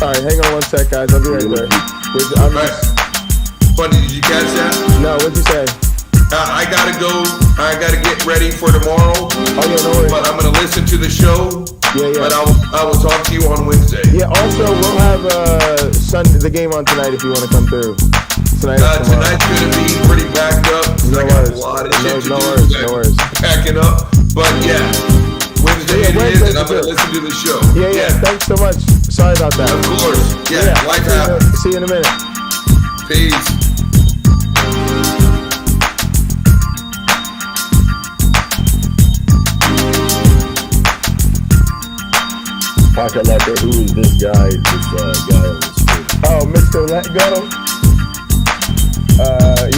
All right, hang on one sec, guys. I'll be right there. Bundy, did you catch that? No, what'd you say? I gotta go. I gotta get ready for tomorrow. Oh yeah, no worries. But I'm gonna listen to the show. Yeah. But I will talk to you on Wednesday. Yeah. Also, we'll have the game on tonight if you want to come through. Tonight's gonna be pretty backed up. No I got a lot of shit to do. No worries. Packing up. But yeah, Wednesday it is, and I'm gonna listen to the show. Yeah. Thanks so much. Sorry about that. Of course. Yeah. Life happens. See you in a minute. Peace. Pocket Letter, who is this guy? This guy on the screen. Oh, Mr. Let Go.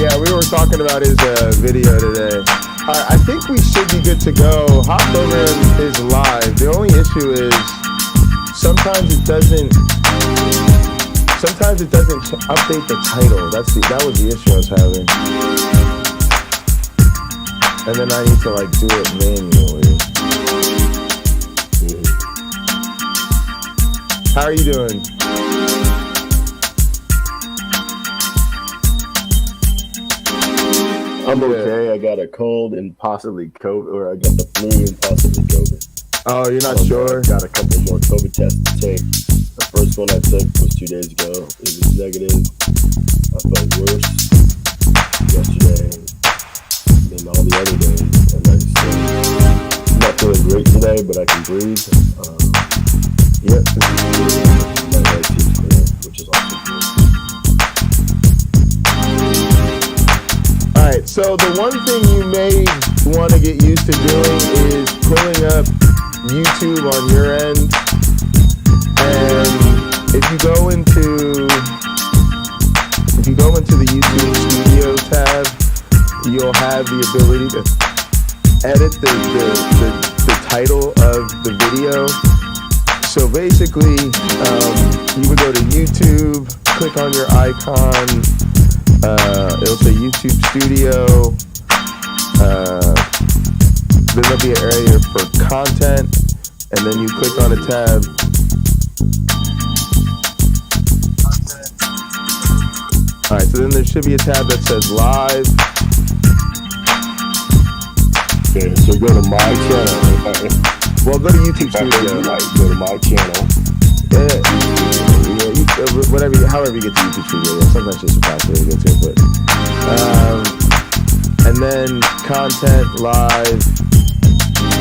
Yeah, we were talking about his video today. I think we should be good to go. Hot Program is live. The only issue is sometimes it doesn't update the title. That was the issue I was having. And then I need to like do it manually. How are you doing? I'm okay. I got a cold and possibly COVID, or I got the flu and possibly COVID. Oh, you're not sure? I got a couple more COVID tests to take. The first one I took was 2 days ago. It was negative. I felt worse yesterday than all the other days. And I'm not feeling great today, but I can breathe. This is good. My head seems clear, which is also good. Alright, so the one thing you may want to get used to doing is pulling up YouTube on your end. And if you go into the YouTube Studio tab, you'll have the ability to edit the title of the video. So basically, you would go to YouTube, click on your icon, it'll say YouTube Studio, then there'll be an area for content, and then you click on a tab. Alright, so then there should be a tab that says live. Okay, so go to my channel. Well, go to YouTube Studio. Right, go to my channel. However you get to YouTube Studio. Yeah, sometimes it's a fast way to get to it. And then content, live,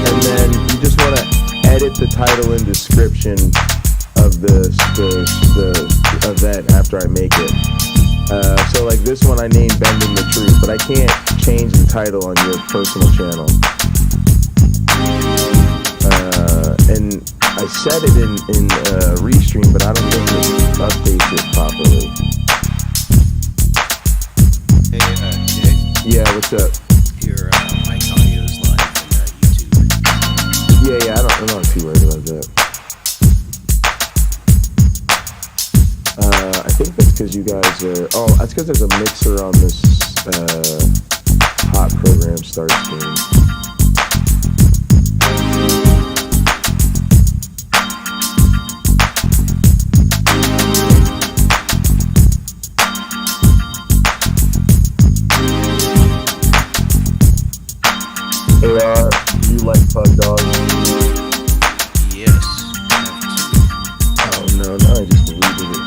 and then you just want to edit the title and description of the event after I make it. So like this one I named Bending the Truth, but I can't change the title on your personal channel. And I set it in Restream, but I don't think it updates it properly. Hey, Jay. Yeah, what's up? Your mic audio is live on YouTube. Yeah, I'm not too worried about that. I think that's because you guys are... Oh, that's because there's a mixer on this hot program start screen. Do you like pug dogs? Yes. Oh no, now I just deleted it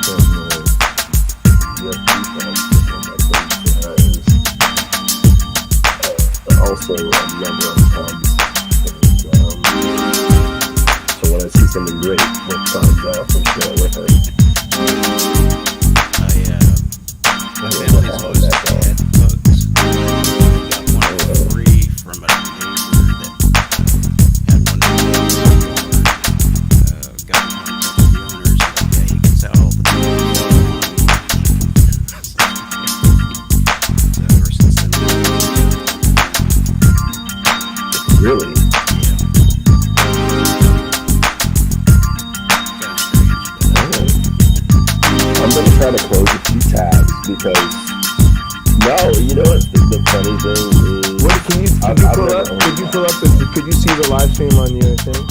from also younger on pugs. So when I see something great with pugs, I often share it with her. My family's always had pugs. Got one for free from a neighbor that had one of those. Got in contact with the owners. Yeah, he can sell all the dogs. So ever since then, Really? yeah. Kind of strange, but I'm gonna try to close a few tabs because you know what the funny thing is. What could you see the live stream on your thing?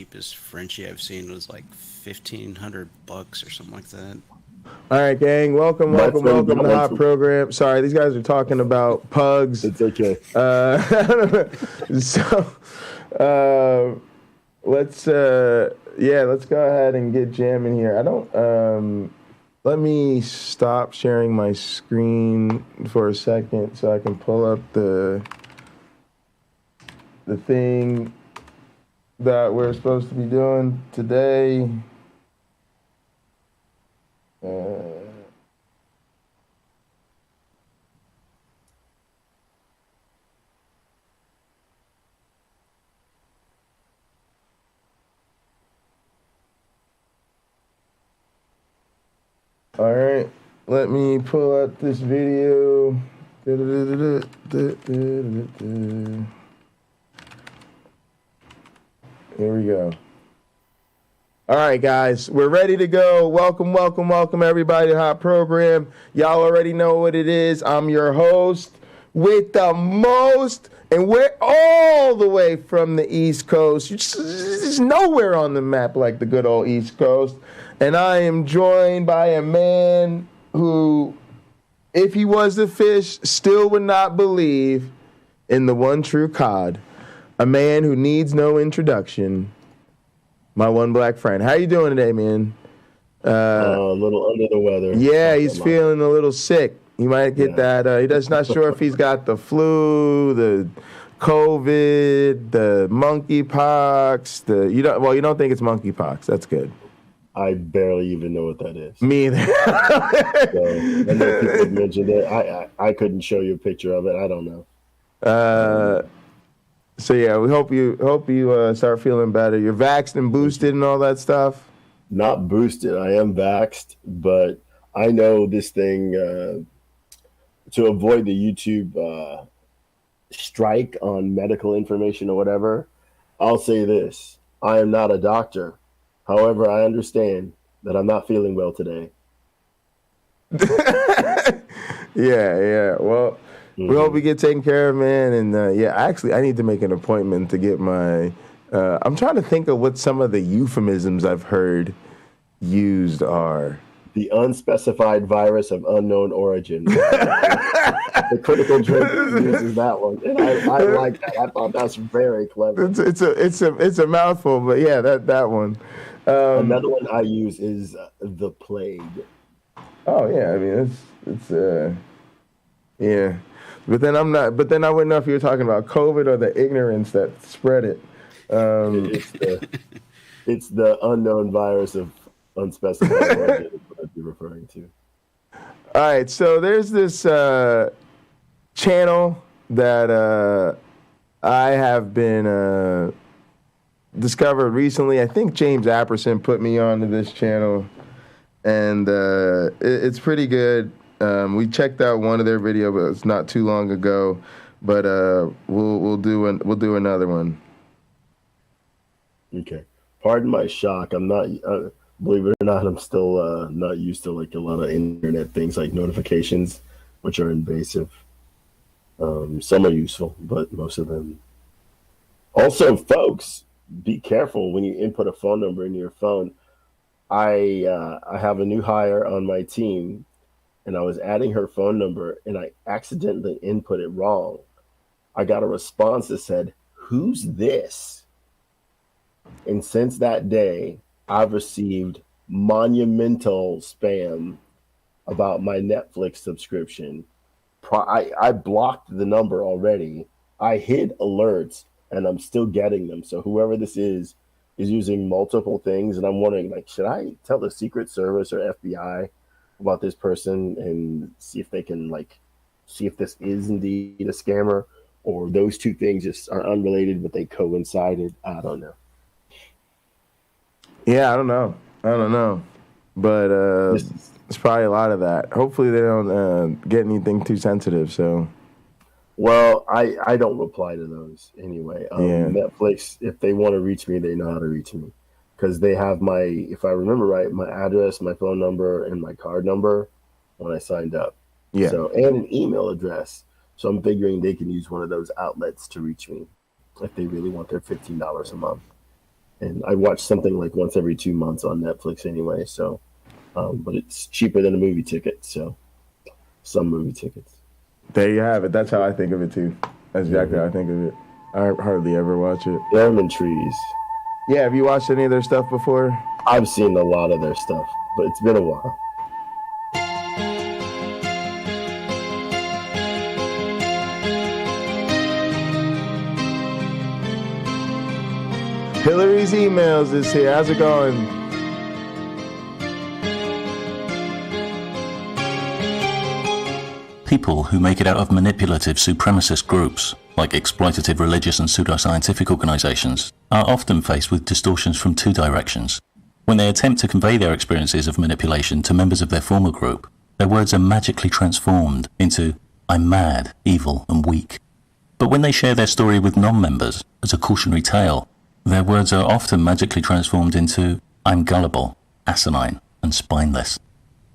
cheapest Frenchie I've seen was like $1,500 or something like that. All right, gang. Welcome to the hot program. Sorry, these guys are talking about pugs. It's okay. Let's go ahead and get jamming here. Let me stop sharing my screen for a second so I can pull up the thing that we're supposed to be doing today. All right, let me pull up this video. Here we go. All right, guys, we're ready to go. Welcome, everybody to the hot program. Y'all already know what it is. I'm your host with the most, and we're all the way from the East Coast. There's nowhere on the map like the good old East Coast. And I am joined by a man who, if he was a fish, still would not believe in the one true cod. A man who needs no introduction. My one black friend. How you doing today, man? A little under the weather. Yeah, he's feeling a little sick. He might get that. He's not sure if he's got the flu, the COVID, the monkeypox. You don't think it's monkeypox. That's good. I barely even know what that is. Me either. So, I know people have mentioned it. I couldn't show you a picture of it. I don't know. So yeah, we hope you start feeling better. You're vaxxed and boosted and all that stuff. Not boosted. I am vaxxed, but I know this thing to avoid the YouTube strike on medical information or whatever. I'll say this: I am not a doctor. However, I understand that I'm not feeling well today. Yeah. Well, we hope we get taken care of, man. And actually, I need to make an appointment to get my. I'm trying to think of what some of the euphemisms I've heard used are. The unspecified virus of unknown origin. The critical drink uses that one, and I like that. I thought that's very clever. It's a mouthful, but yeah, that one. Another one I use is the plague. Oh yeah, I mean it's yeah, but then I'm not. But then I wouldn't know if you were talking about COVID or the ignorance that spread it. It's the unknown virus of unspecified origin is what I'd be referring to. All right, so there's this channel that I have been discovered recently. I think James Apperson put me onto this channel, and it's pretty good. We checked out one of their videos, but it's not too long ago. But we'll do another one. Okay. Pardon my shock. I'm not. Believe it or not, I'm still not used to like a lot of internet things like notifications, which are invasive. Some are useful, but most of them. Also, folks, be careful when you input a phone number into your phone. I have a new hire on my team, and I was adding her phone number, and I accidentally input it wrong. I got a response that said, "Who's this?" And since that day, I've received monumental spam about my Netflix subscription. I blocked the number already. I hid alerts, and I'm still getting them. So whoever this is using multiple things, and I'm wondering, like, should I tell the Secret Service or FBI about this person and see if they can, like, see if this is indeed a scammer, or those two things just are unrelated, but they coincided? I don't know. Yeah, I don't know, but it's probably a lot of that. Hopefully they don't get anything too sensitive. So, well, I don't reply to those anyway. Netflix, if they want to reach me, they know how to reach me because they have my, if I remember right, my address, my phone number, and my card number when I signed up. Yeah. So, and an email address. So I'm figuring they can use one of those outlets to reach me if they really want their $15 a month. And I watch something like once every 2 months on Netflix anyway. So, but it's cheaper than a movie ticket. So, some movie tickets. There you have it. That's how I think of it too. That's exactly how I think of it. I hardly ever watch it. Lemon Trees. Yeah, have you watched any of their stuff before? I've seen a lot of their stuff, but it's been a while. Hillary's emails is here. How's it going? People who make it out of manipulative supremacist groups, like exploitative religious and pseudoscientific organizations, are often faced with distortions from two directions. When they attempt to convey their experiences of manipulation to members of their former group, their words are magically transformed into, "I'm mad, evil, and weak." But when they share their story with non-members as a cautionary tale, their words are often magically transformed into, "I'm gullible, asinine, and spineless."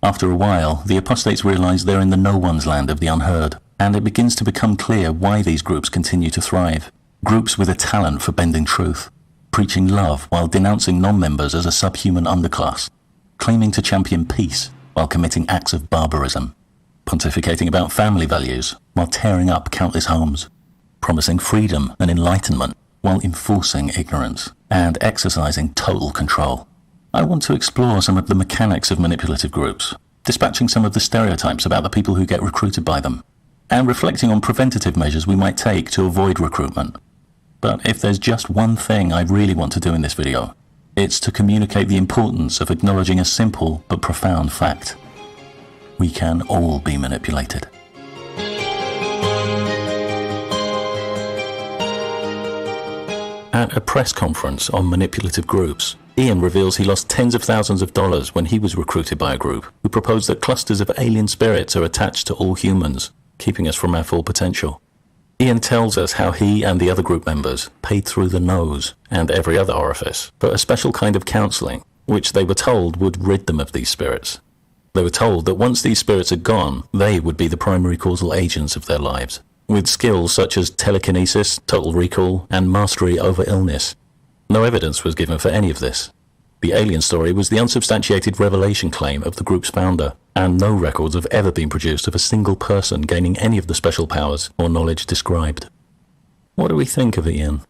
After a while, the apostates realize they're in the no-one's land of the unheard, and it begins to become clear why these groups continue to thrive. Groups with a talent for bending truth, preaching love while denouncing non-members as a subhuman underclass, claiming to champion peace while committing acts of barbarism, pontificating about family values while tearing up countless homes, promising freedom and enlightenment while enforcing ignorance and exercising total control. I want to explore some of the mechanics of manipulative groups, dispatching some of the stereotypes about the people who get recruited by them, and reflecting on preventative measures we might take to avoid recruitment. But if there's just one thing I really want to do in this video, it's to communicate the importance of acknowledging a simple but profound fact. We can all be manipulated. At a press conference on manipulative groups, Ian reveals he lost tens of thousands of dollars when he was recruited by a group who proposed that clusters of alien spirits are attached to all humans, keeping us from our full potential. Ian tells us how he and the other group members paid through the nose and every other orifice for a special kind of counselling, which they were told would rid them of these spirits. They were told that once these spirits are gone, they would be the primary causal agents of their lives, with skills such as telekinesis, total recall, and mastery over illness. No evidence was given for any of this. The alien story was the unsubstantiated revelation claim of the group's founder, and no records have ever been produced of a single person gaining any of the special powers or knowledge described. What do we think of Ian?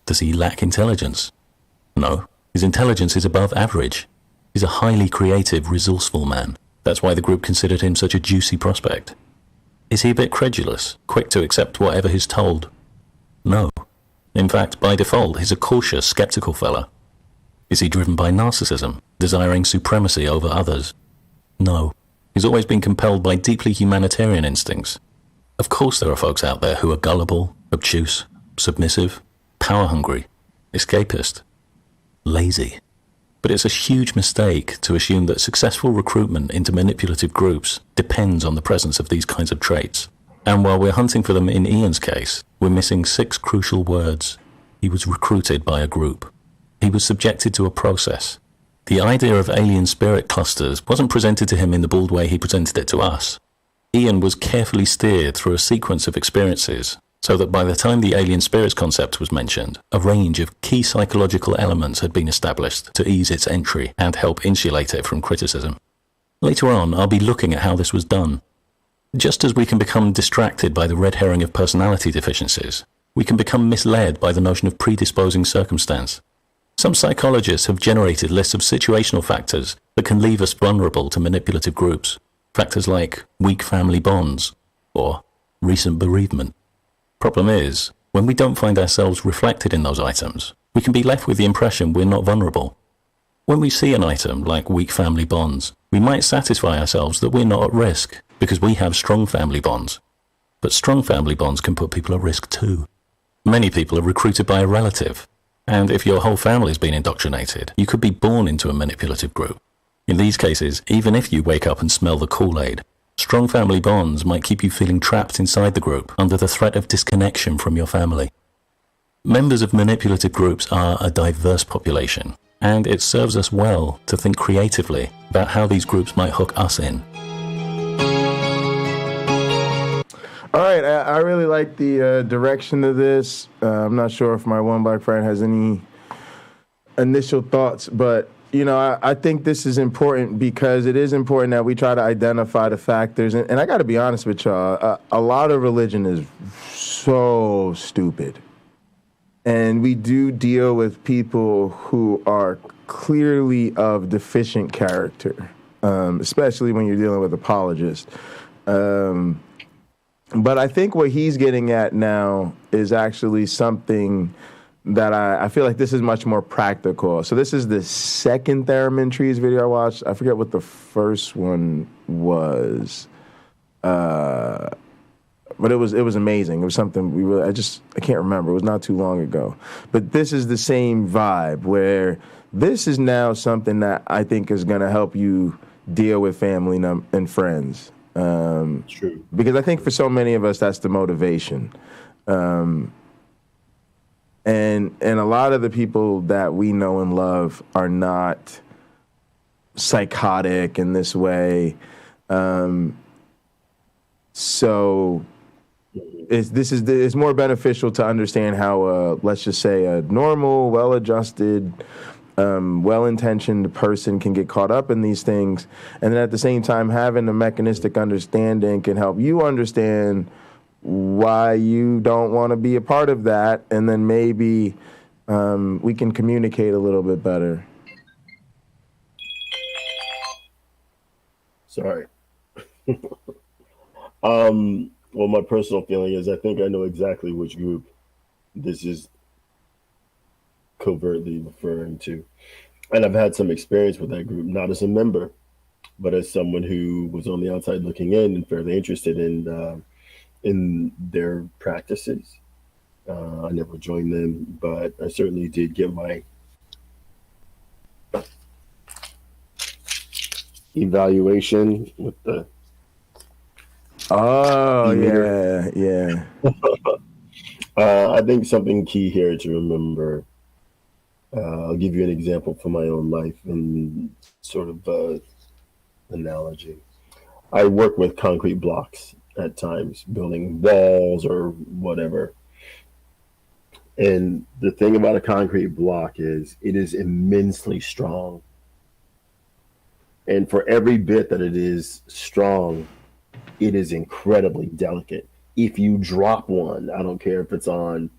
Does he lack intelligence? No, his intelligence is above average. He's a highly creative, resourceful man. That's why the group considered him such a juicy prospect. Is he a bit credulous, quick to accept whatever he's told? No. In fact, by default, he's a cautious, skeptical fella. Is he driven by narcissism, desiring supremacy over others? No. He's always been compelled by deeply humanitarian instincts. Of course there are folks out there who are gullible, obtuse, submissive, power-hungry, escapist, lazy. But it's a huge mistake to assume that successful recruitment into manipulative groups depends on the presence of these kinds of traits. And while we're hunting for them in Ian's case, we're missing 6 crucial words. He was recruited by a group. He was subjected to a process. The idea of alien spirit clusters wasn't presented to him in the bald way he presented it to us. Ian was carefully steered through a sequence of experiences, so that by the time the alien spirits concept was mentioned, a range of key psychological elements had been established to ease its entry and help insulate it from criticism. Later on, I'll be looking at how this was done. Just as we can become distracted by the red herring of personality deficiencies, we can become misled by the notion of predisposing circumstance. Some psychologists have generated lists of situational factors that can leave us vulnerable to manipulative groups. Factors like weak family bonds or recent bereavement. Problem is, when we don't find ourselves reflected in those items, we can be left with the impression we're not vulnerable. When we see an item like weak family bonds, we might satisfy ourselves that we're not at risk because we have strong family bonds. But strong family bonds can put people at risk too. Many people are recruited by a relative, and if your whole family's been indoctrinated, you could be born into a manipulative group. In these cases, even if you wake up and smell the Kool-Aid, strong family bonds might keep you feeling trapped inside the group under the threat of disconnection from your family. Members of manipulative groups are a diverse population, and it serves us well to think creatively about how these groups might hook us in. All right, I really like the direction of this. I'm not sure if my one black friend has any initial thoughts, but I think this is important because it is important that we try to identify the factors. And I got to be honest with y'all, a lot of religion is so stupid. And we do deal with people who are clearly of deficient character, especially when you're dealing with apologists. But I think what he's getting at now is actually something that I feel like this is much more practical. So this is the second Theremin Trees video I watched. I forget what the first one was. But it was amazing. It was something I can't remember. It was not too long ago. But this is the same vibe where this is now something that I think is going to help you deal with family and friends. True. Because I think for so many of us, that's the motivation. And a lot of the people that we know and love are not psychotic in this way. So it's more beneficial to understand how, let's just say, a normal, well-adjusted, well-intentioned person can get caught up in these things. And then at the same time, having a mechanistic understanding can help you understand why you don't want to be a part of that. And then maybe we can communicate a little bit better. Sorry. Well, my personal feeling is I think I know exactly which group this is covertly referring to. And I've had some experience with that group, not as a member, but as someone who was on the outside looking in and fairly interested in their practices. I never joined them, but I certainly did get my evaluation with the yeah. I think something key here to remember. I'll give you an example from my own life and sort of analogy. I work with concrete blocks at times, building walls or whatever. And the thing about a concrete block is it is immensely strong. And for every bit that it is strong, it is incredibly delicate. If you drop one, I don't care if it's on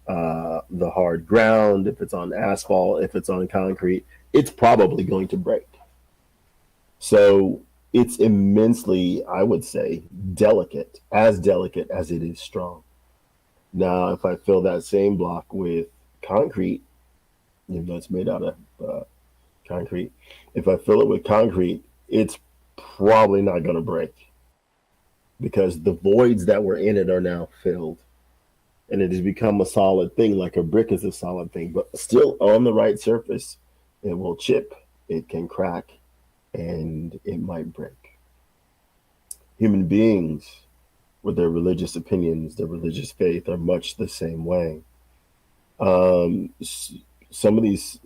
the hard ground, if it's on asphalt, if it's on concrete, it's probably going to break. So it's immensely, I would say, delicate as it is strong. Now, if I fill that same block with concrete, even though it's made out of concrete, if I fill it with concrete, it's probably not going to break because the voids that were in it are now filled. And it has become a solid thing, like a brick is a solid thing, but still on the right surface, it will chip, it can crack, and it might break. Human beings, with their religious opinions, their religious faith, are much the same way. Some of these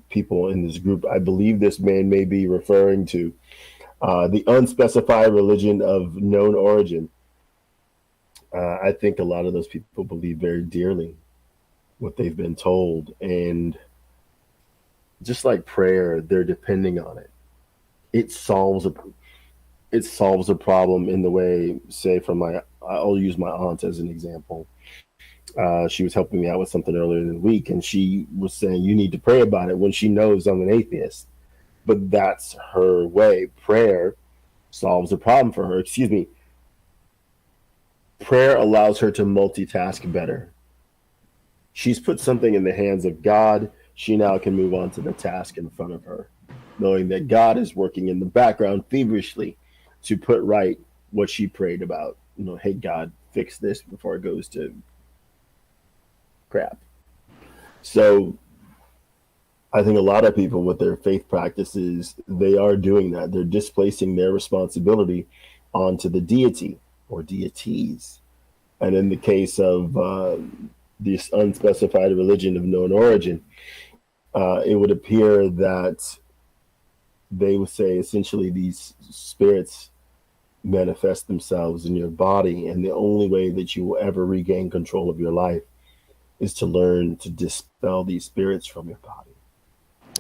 people in this group, I believe this man may be referring to the unspecified religion of known origin. I think a lot of those people believe very dearly what they've been told. And just like prayer, they're depending on it. It solves a problem in the way, say, I'll use my aunt as an example. She was helping me out with something earlier in the week, and she was saying, you need to pray about it when she knows I'm an atheist. But that's her way. Prayer solves a problem for her. Prayer allows her to multitask better. She's put something in the hands of God. She now can move on to the task in front of her, knowing that God is working in the background feverishly to put right what she prayed about. Hey, God, fix this before it goes to crap. So I think a lot of people with their faith practices, they are doing that. They're displacing their responsibility onto the deity or deities. And in the case of this unspecified religion of known origin, it would appear that they would say essentially these spirits manifest themselves in your body, and the only way that you will ever regain control of your life is to learn to dispel these spirits from your body.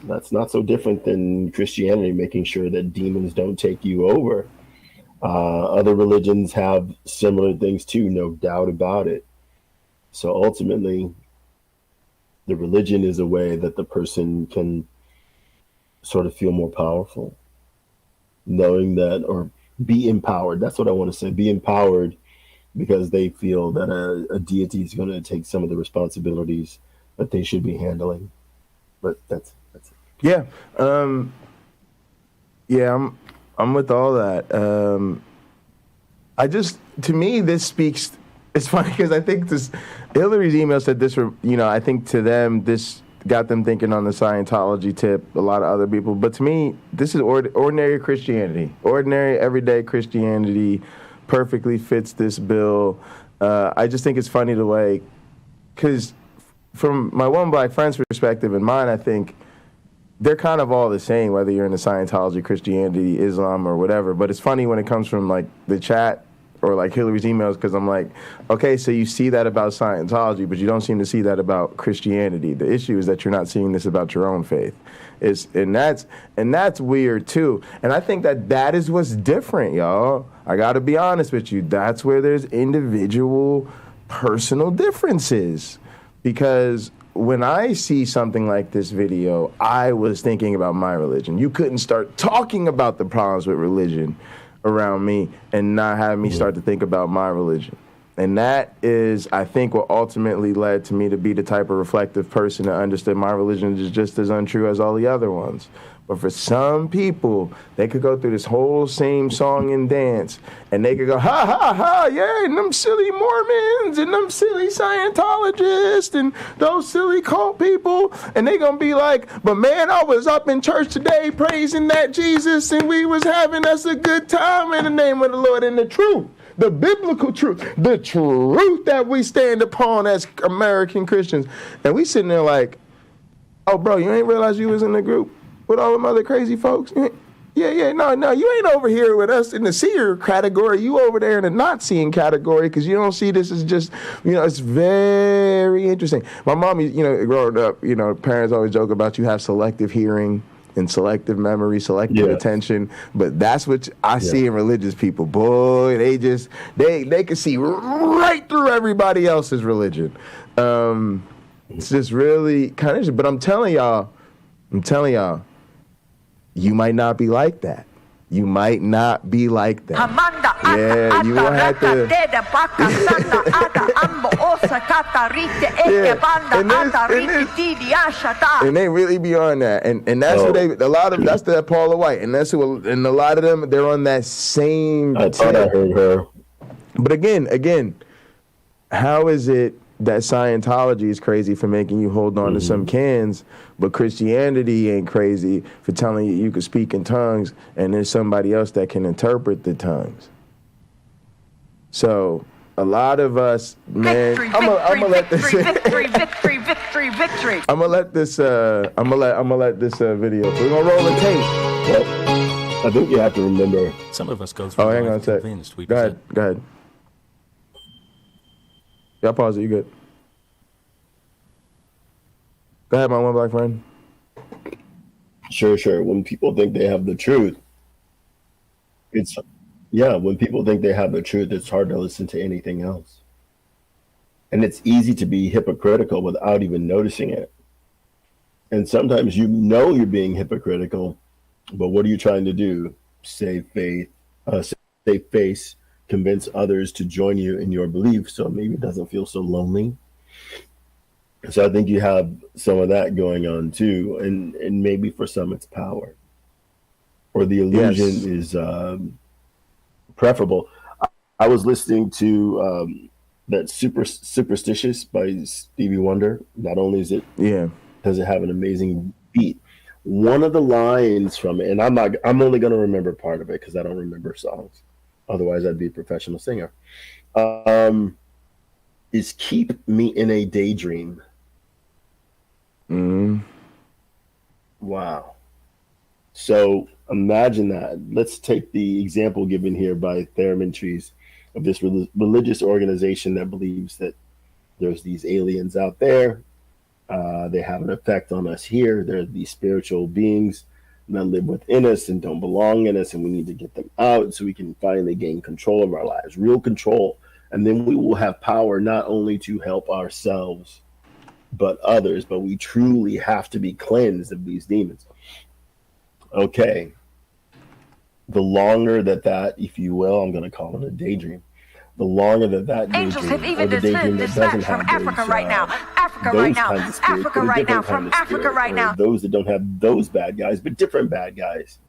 That's not so different than Christianity making sure that demons don't take you over. Other religions have similar things too, no doubt about it. So ultimately, the religion is a way that the person can sort of feel more powerful, knowing that, or be empowered. That's what I want to say. Be empowered because they feel that a deity is going to take some of the responsibilities that they should be handling. But that's it. Yeah. Yeah, I'm with all that. To me, this speaks. It's funny because I think Hillary's email said this. I think to them this got them thinking on the Scientology tip. A lot of other people, but to me, this is ordinary Christianity. Ordinary, everyday Christianity perfectly fits this bill. I just think it's funny the way, because from my one black friend's perspective and mine, I think they're kind of all the same, whether you're in the Scientology, Christianity, Islam, or whatever. But it's funny when it comes from like the chat or like Hillary's emails, because I'm like, okay, so you see that about Scientology, but you don't seem to see that about Christianity. The issue is that you're not seeing this about your own faith. And that's weird too. And I think that is what's different, y'all. I got to be honest with you. That's where there's individual, personal differences. Because when I see something like this video, I was thinking about my religion. You couldn't start talking about the problems with religion around me and not have me start to think about my religion. And that is, I think, what ultimately led to me to be the type of reflective person that understood my religion is just as untrue as all the other ones. But for some people, they could go through this whole same song and dance, and they could go, ha, ha, ha, yeah, and them silly Mormons, and them silly Scientologists, and those silly cult people, and they gonna be like, but man, I was up in church today praising that Jesus, and we was having us a good time in the name of the Lord. And the truth, the biblical truth, the truth that we stand upon as American Christians. And we sitting there like, oh, bro, you ain't realize you was in the group with all them other crazy folks? No, you ain't over here with us in the seer category. You over there in the not seeing category, because you don't see this as just, it's very interesting. My mom, growing up, parents always joke about you have selective hearing and selective memory, selective attention, but that's what I see in religious people. Boy, they can see right through everybody else's religion. It's just really kind of interesting. But I'm telling y'all, you might not be like that. You might not be like that. Yeah, you will have to. And they really be on that, and that's what that's the Paula White, and that's who, and a lot of them, they're on that same. I thought I heard her. But again, how is it that Scientology is crazy for making you hold on to some cans, but Christianity ain't crazy for telling you you can speak in tongues and there's somebody else that can interpret the tongues? So a lot of us, man, I'm gonna let this victory. I'm gonna let this video. We're gonna roll the tape. Well, I think you have to remember. Some of us go through hang on a life sec. convinced we Go ahead. Y'all pause it. You good? Go ahead, my one black friend. Sure. When people think they have the truth, when people think they have the truth, it's hard to listen to anything else. And it's easy to be hypocritical without even noticing it. And sometimes you're being hypocritical, but what are you trying to do? Save face, convince others to join you in your belief, so maybe it doesn't feel so lonely. So I think you have some of that going on too, and maybe for some it's power, or the illusion is preferable. I was listening to that Superstitious by Stevie Wonder. Not only does it have an amazing beat, one of the lines from it, and I'm only going to remember part of it because I don't remember songs. Otherwise, I'd be a professional singer. Is keep me in a daydream. Wow. So imagine that. Let's take the example given here by Theremin Trees of this religious organization that believes that there's these aliens out there They have an effect on us here. They're these spiritual beings that live within us and don't belong in us, and we need to get them out so we can finally gain control of our lives, real control. And then we will have power not only to help ourselves, but others. But we truly have to be cleansed of these demons. Okay. The longer that, if you will, I'm going to call it a daydream. The longer that angels daydream, have even or the daydream that doesn't from have Africa those, right now. Africa right now. kinds of spirits, Africa but a right now. different From kind of Africa spirit, right or now. those that don't have those bad guys, but different bad guys.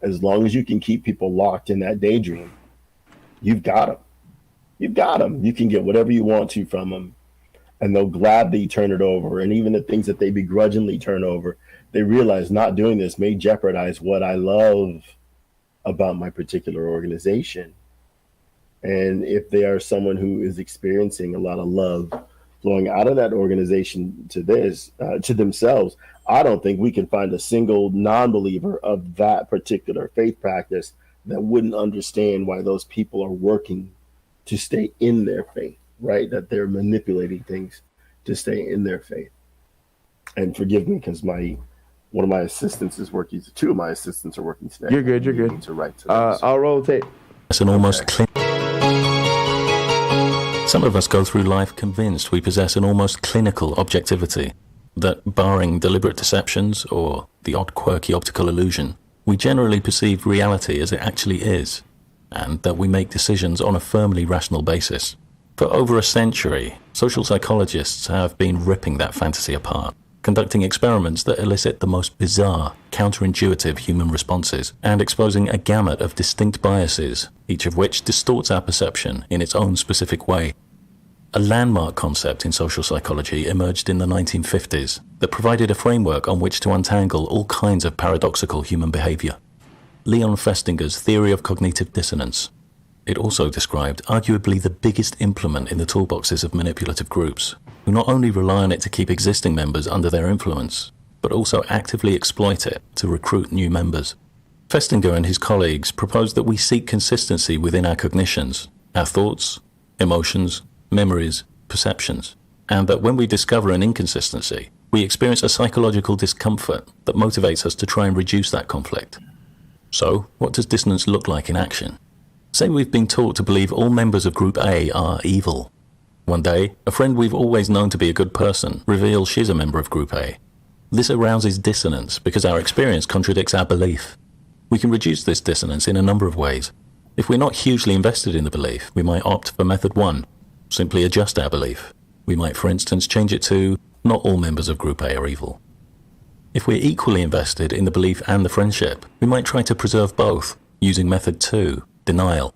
As long as you can keep people locked in that daydream, you've got them. You've got them. You can get whatever you want to from them, and they'll gladly turn it over. And even the things that they begrudgingly turn over, they realize not doing this may jeopardize what I love about my particular organization. And if they are someone who is experiencing a lot of love flowing out of that organization to themselves, I don't think we can find a single non-believer of that particular faith practice that wouldn't understand why those people are working to stay in their faith, right? That they're manipulating things to stay in their faith. And forgive me, because one of my assistants is working. Two of my assistants are working today. You're good. You're good. To write to I'll roll tape. It's an almost Some of us go through life convinced we possess an almost clinical objectivity, that barring deliberate deceptions or the odd quirky optical illusion, we generally perceive reality as it actually is, and that we make decisions on a firmly rational basis. For over a century, social psychologists have been ripping that fantasy apart, conducting experiments that elicit the most bizarre, counterintuitive human responses, and exposing a gamut of distinct biases, each of which distorts our perception in its own specific way. A landmark concept in social psychology emerged in the 1950s that provided a framework on which to untangle all kinds of paradoxical human behavior. Leon Festinger's theory of cognitive dissonance. It also described arguably the biggest implement in the toolboxes of manipulative groups, who not only rely on it to keep existing members under their influence, but also actively exploit it to recruit new members. Festinger and his colleagues proposed that we seek consistency within our cognitions, our thoughts, emotions, memories, perceptions, and that when we discover an inconsistency, we experience a psychological discomfort that motivates us to try and reduce that conflict. So, what does dissonance look like in action? Say we've been taught to believe all members of Group A are evil. One day, a friend we've always known to be a good person reveals she's a member of Group A. This arouses dissonance because our experience contradicts our belief. We can reduce this dissonance in a number of ways. If we're not hugely invested in the belief, we might opt for method 1, simply adjust our belief. We might, for instance, change it to, not all members of Group A are evil. If we're equally invested in the belief and the friendship, we might try to preserve both, using method 2, denial.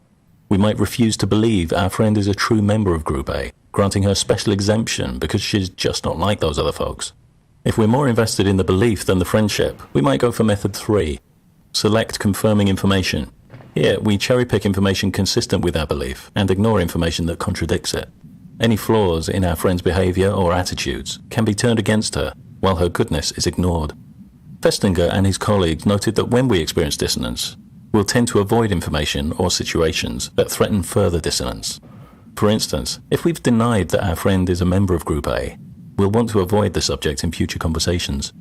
We might refuse to believe our friend is a true member of Group A, granting her special exemption because she's just not like those other folks. If we're more invested in the belief than the friendship, we might go for method 3, select confirming information. Here, we cherry-pick information consistent with our belief and ignore information that contradicts it. Any flaws in our friend's behavior or attitudes can be turned against her, while her goodness is ignored. Festinger and his colleagues noted that when we experience dissonance, we'll tend to avoid information or situations that threaten further dissonance. For instance, if we've denied that our friend is a member of Group A, we'll want to avoid the subject in future conversations.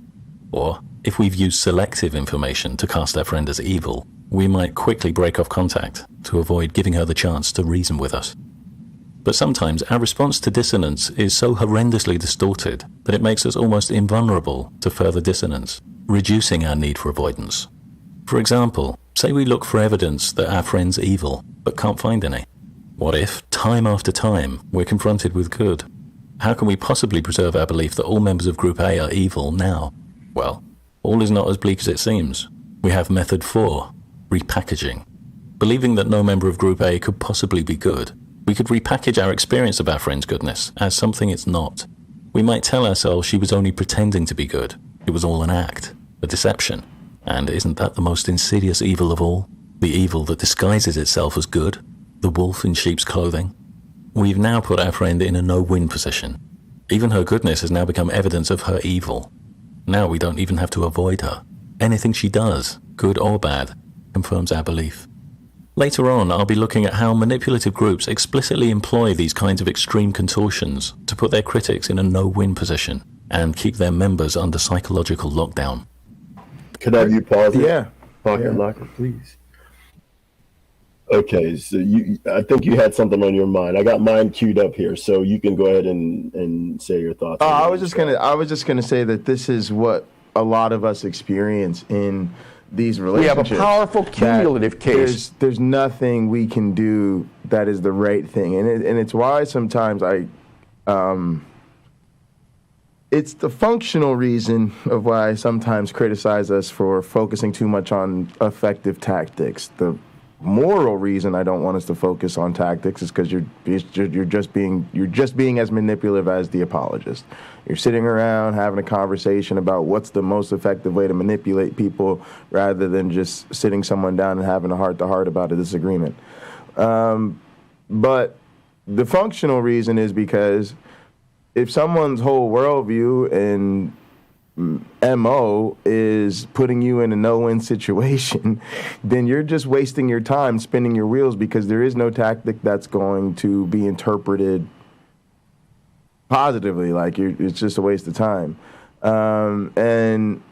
Or, if we've used selective information to cast our friend as evil, we might quickly break off contact to avoid giving her the chance to reason with us. But sometimes our response to dissonance is so horrendously distorted that it makes us almost invulnerable to further dissonance, reducing our need for avoidance. For example, say we look for evidence that our friend's evil, but can't find any. What if, time after time, we're confronted with good? How can we possibly preserve our belief that all members of Group A are evil now? Well, all is not as bleak as it seems. We have method 4, repackaging. Believing that no member of Group A could possibly be good, we could repackage our experience of our friend's goodness as something it's not. We might tell ourselves she was only pretending to be good. It was all an act, a deception. And isn't that the most insidious evil of all? The evil that disguises itself as good? The wolf in sheep's clothing? We've now put our friend in a no-win position. Even her goodness has now become evidence of her evil. Now we don't even have to avoid her. Anything she does, good or bad, confirms our belief. Later on, I'll be looking at how manipulative groups explicitly employ these kinds of extreme contortions to put their critics in a no-win position, and keep their members under psychological lockdown. Could I have you pause it? Yeah. Pocket Locker, please. Okay, so I think you had something on your mind. I got mine queued up here, so you can go ahead and say your thoughts. I was just gonna say that this is what a lot of us experience in these relationships. We have a powerful cumulative case. There's nothing we can do that is the right thing, and it's why sometimes it's the functional reason of why I sometimes criticize us for focusing too much on effective tactics. The moral reason I don't want us to focus on tactics is because you're just being as manipulative as the apologist. You're sitting around having a conversation about what's the most effective way to manipulate people, rather than just sitting someone down and having a heart-to-heart about a disagreement. But the functional reason is because if someone's whole worldview and MO is putting you in a no-win situation, then you're just wasting your time spinning your wheels, because there is no tactic that's going to be interpreted positively. Like, it's just a waste of time. And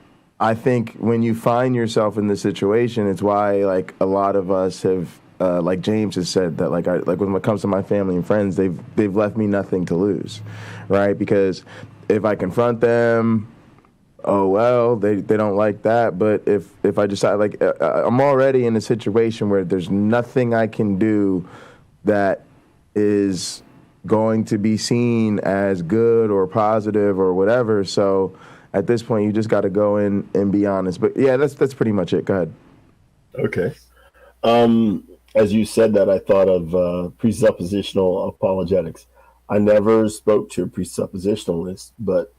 I think when you find yourself in this situation, it's why, like, a lot of us have, like James has said, that like when it comes to my family and friends, they've left me nothing to lose, right? Because if I confront them, oh well, they don't like that. But if I decide, like, I'm already in a situation where there's nothing I can do that is going to be seen as good or positive or whatever. So at this point, you just got to go in and be honest. But yeah, that's pretty much it. Go ahead. Okay. As you said that, I thought of presuppositional apologetics. I never spoke to a presuppositionalist, but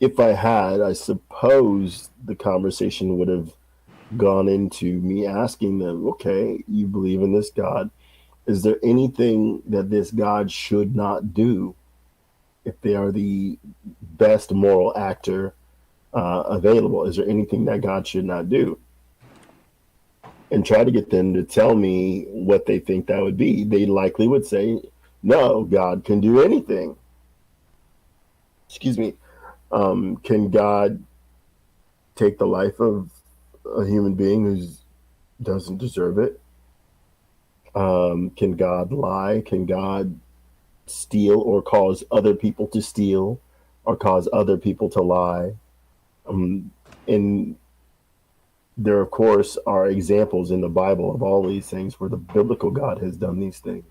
if I had, I suppose the conversation would have gone into me asking them, okay, you believe in this God. Is there anything that this God should not do if they are the best moral actor available? Is there anything that God should not do? And try to get them to tell me what they think that would be. They likely would say, no, God can do anything. Excuse me. Can God take the life of a human being who doesn't deserve it? Can God lie? Can God steal or cause other people to steal or cause other people to lie? And there, of course, are examples in the Bible of all these things where the biblical God has done these things.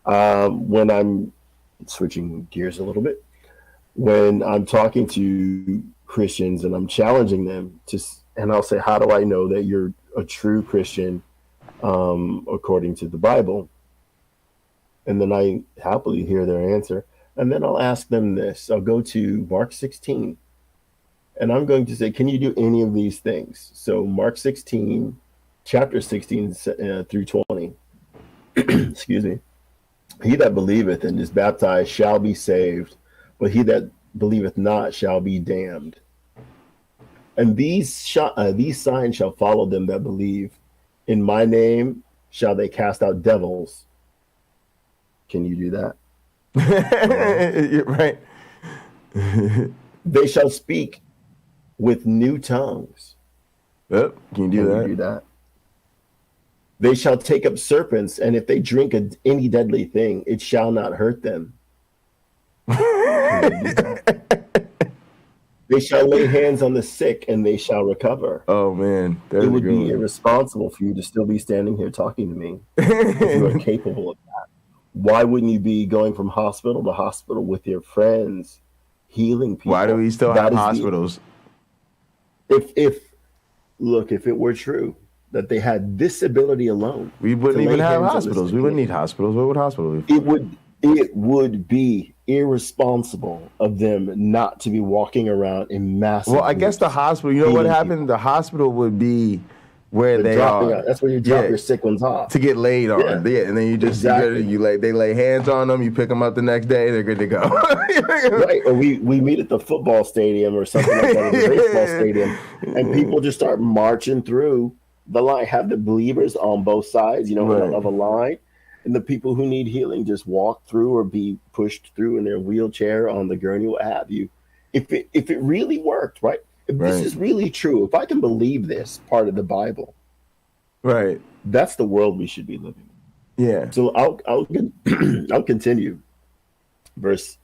When I'm switching gears a little bit, when I'm talking to Christians and I'm challenging them and I'll say, how do I know that you're a true Christian according to the Bible? And then I happily hear their answer. And then I'll ask them this. I'll go to Mark 16. And I'm going to say, can you do any of these things? So Mark 16, chapter 16 through 20. Excuse me. He that believeth and is baptized shall be saved, but he that believeth not shall be damned. And these signs shall follow them that believe. In my name shall they cast out devils. Can you do that? You're right. They shall speak with new tongues. Yep. Can you do that? They shall take up serpents, and if they drink any deadly thing, it shall not hurt them. They shall lay hands on the sick, and they shall recover. Oh, man. It would be irresponsible for you to still be standing here talking to me if you are capable of that. Why wouldn't you be going from hospital to hospital with your friends, healing people? Why do we still have hospitals? If it were true that they had this ability alone, we wouldn't even have hospitals. We wouldn't need hospitals. What would hospitals be? It would be irresponsible of them not to be walking around in massive. Well, I guess the hospital. You know what happened? People. The hospital would be where they are. That's where you drop your sick ones off to get laid on. Yeah, and then you just they lay hands on them. You pick them up the next day. They're good to go. Right, or we meet at the football stadium or something like that, the baseball stadium, and people just start marching through the line. Have the believers on both sides, of a line, and the people who need healing just walk through or be pushed through in their wheelchair, on the gurney, what have you, if it really worked, right? If this is really true, if I can believe this part of the Bible, right, that's the world we should be living in. Yeah. So I'll continue. Verse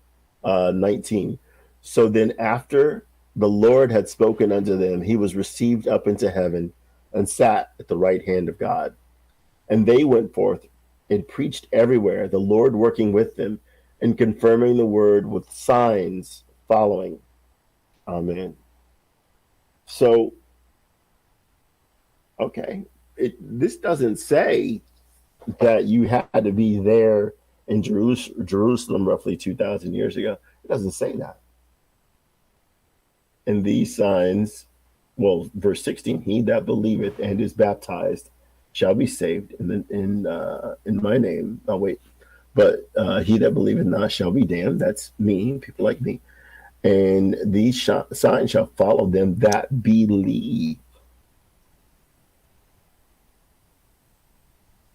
19. So then after the Lord had spoken unto them, he was received up into heaven and sat at the right hand of God. And they went forth and preached everywhere, the Lord working with them and confirming the word with signs following. Amen. So, okay, this doesn't say that you had to be there in Jerusalem roughly 2,000 years ago. It doesn't say that. And these signs, well, verse 16, he that believeth and is baptized shall be saved in my name. Oh, wait. But he that believeth not shall be damned. That's me, people like me. And these signs shall follow them that believe.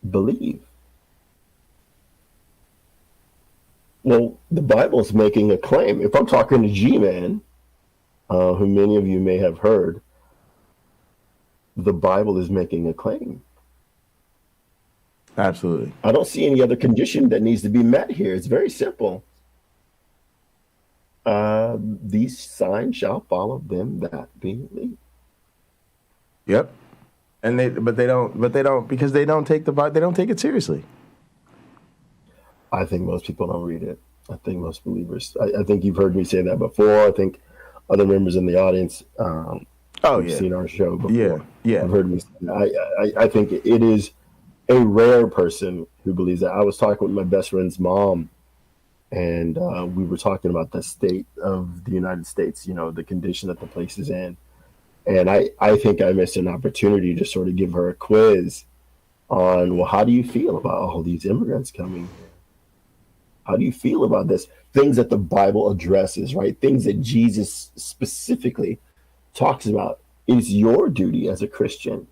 Believe. Well, the Bible's making a claim. If I'm talking to G-Man, who many of you may have heard, the Bible is making a claim. Absolutely. I don't see any other condition that needs to be met here. It's very simple. These signs shall follow them that believe. Yep. And they don't because they don't take it seriously. I think most people don't read it. I think most believers. I think you've heard me say that before. I think other members in the audience have seen our show before. Yeah. I've heard me say that. I think it is a rare person who believes that. I was talking with my best friend's mom, and we were talking about the state of the United States, the condition that the place is in. And I think I missed an opportunity to sort of give her a quiz on, well, how do you feel about all these immigrants coming here? How do you feel about this? Things that the Bible addresses, right? Things that Jesus specifically talks about. It's your duty as a Christian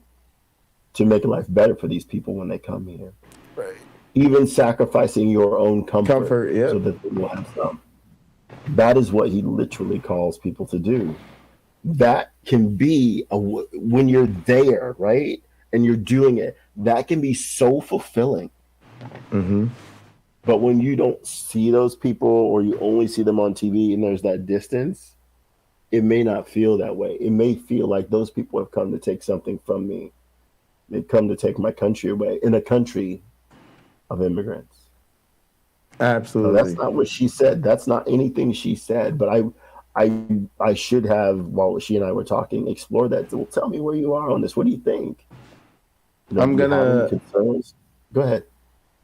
to make life better for these people when they come here. Right. Even sacrificing your own comfort so that they will have some. That is what he literally calls people to do. That can be, when you're there, right? And you're doing it, that can be so fulfilling. Mm-hmm. But when you don't see those people, or you only see them on TV and there's that distance, it may not feel that way. It may feel like those people have come to take something from me. They've come to take my country away, in a country of immigrants. Absolutely. So that's not what she said. That's not anything she said. But I should have, while she and I were talking, explore that. Well, tell me where you are on this. What do you think? I'm gonna. Concerns? Go ahead.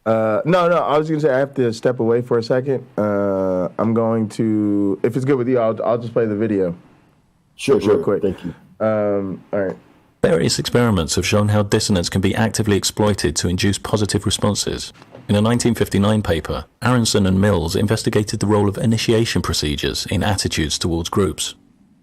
No. I was gonna say I have to step away for a second. I'm going to, if it's good with you, I'll just play the video. Sure. Real quick. Thank you. All right. Various experiments have shown how dissonance can be actively exploited to induce positive responses. In a 1959 paper, Aronson and Mills investigated the role of initiation procedures in attitudes towards groups.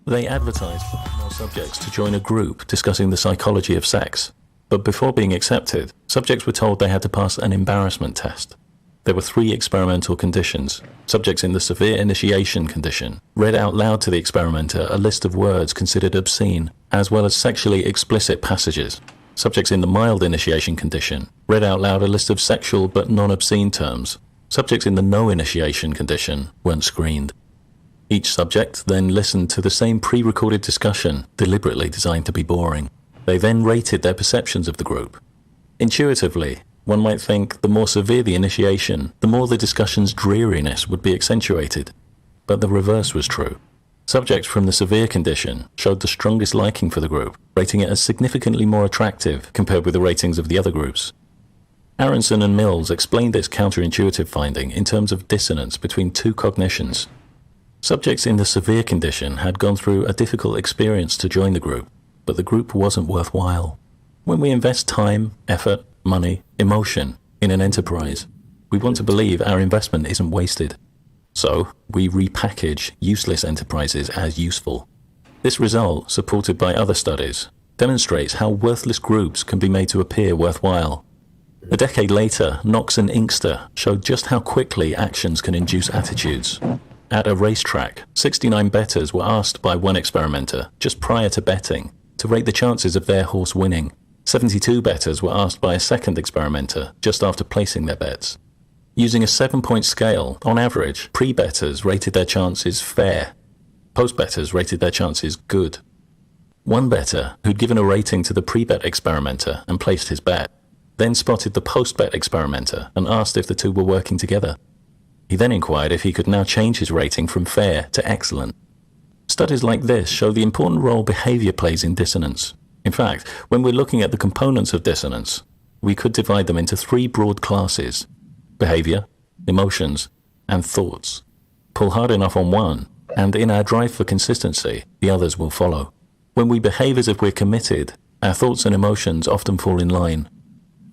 They advertised for female subjects to join a group discussing the psychology of sex. But before being accepted, subjects were told they had to pass an embarrassment test. There were 3 experimental conditions. Subjects in the severe initiation condition read out loud to the experimenter a list of words considered obscene, as well as sexually explicit passages. Subjects in the mild initiation condition read out loud a list of sexual but non-obscene terms. Subjects in the no initiation condition weren't screened. Each subject then listened to the same pre-recorded discussion, deliberately designed to be boring. They then rated their perceptions of the group. Intuitively, one might think the more severe the initiation, the more the discussion's dreariness would be accentuated. But the reverse was true. Subjects from the severe condition showed the strongest liking for the group, rating it as significantly more attractive compared with the ratings of the other groups. Aronson and Mills explained this counterintuitive finding in terms of dissonance between 2 cognitions. Subjects in the severe condition had gone through a difficult experience to join the group, but the group wasn't worthwhile. When we invest time, effort, money, emotion in an enterprise, we want to believe our investment isn't wasted. So, we repackage useless enterprises as useful. This result, supported by other studies, demonstrates how worthless groups can be made to appear worthwhile. A decade later, Knox and Inkster showed just how quickly actions can induce attitudes. At a racetrack, 69 bettors were asked by one experimenter, just prior to betting, to rate the chances of their horse winning. 72 bettors were asked by a second experimenter, just after placing their bets. Using a 7-point scale, on average, pre-bettors rated their chances fair. Post-bettors rated their chances good. One bettor, who'd given a rating to the pre-bet experimenter and placed his bet, then spotted the post-bet experimenter and asked if the two were working together. He then inquired if he could now change his rating from fair to excellent. Studies like this show the important role behavior plays in dissonance. In fact, when we're looking at the components of dissonance, we could divide them into 3 broad classes: behavior, emotions, and thoughts. Pull hard enough on one, and in our drive for consistency, the others will follow. When we behave as if we're committed, our thoughts and emotions often fall in line.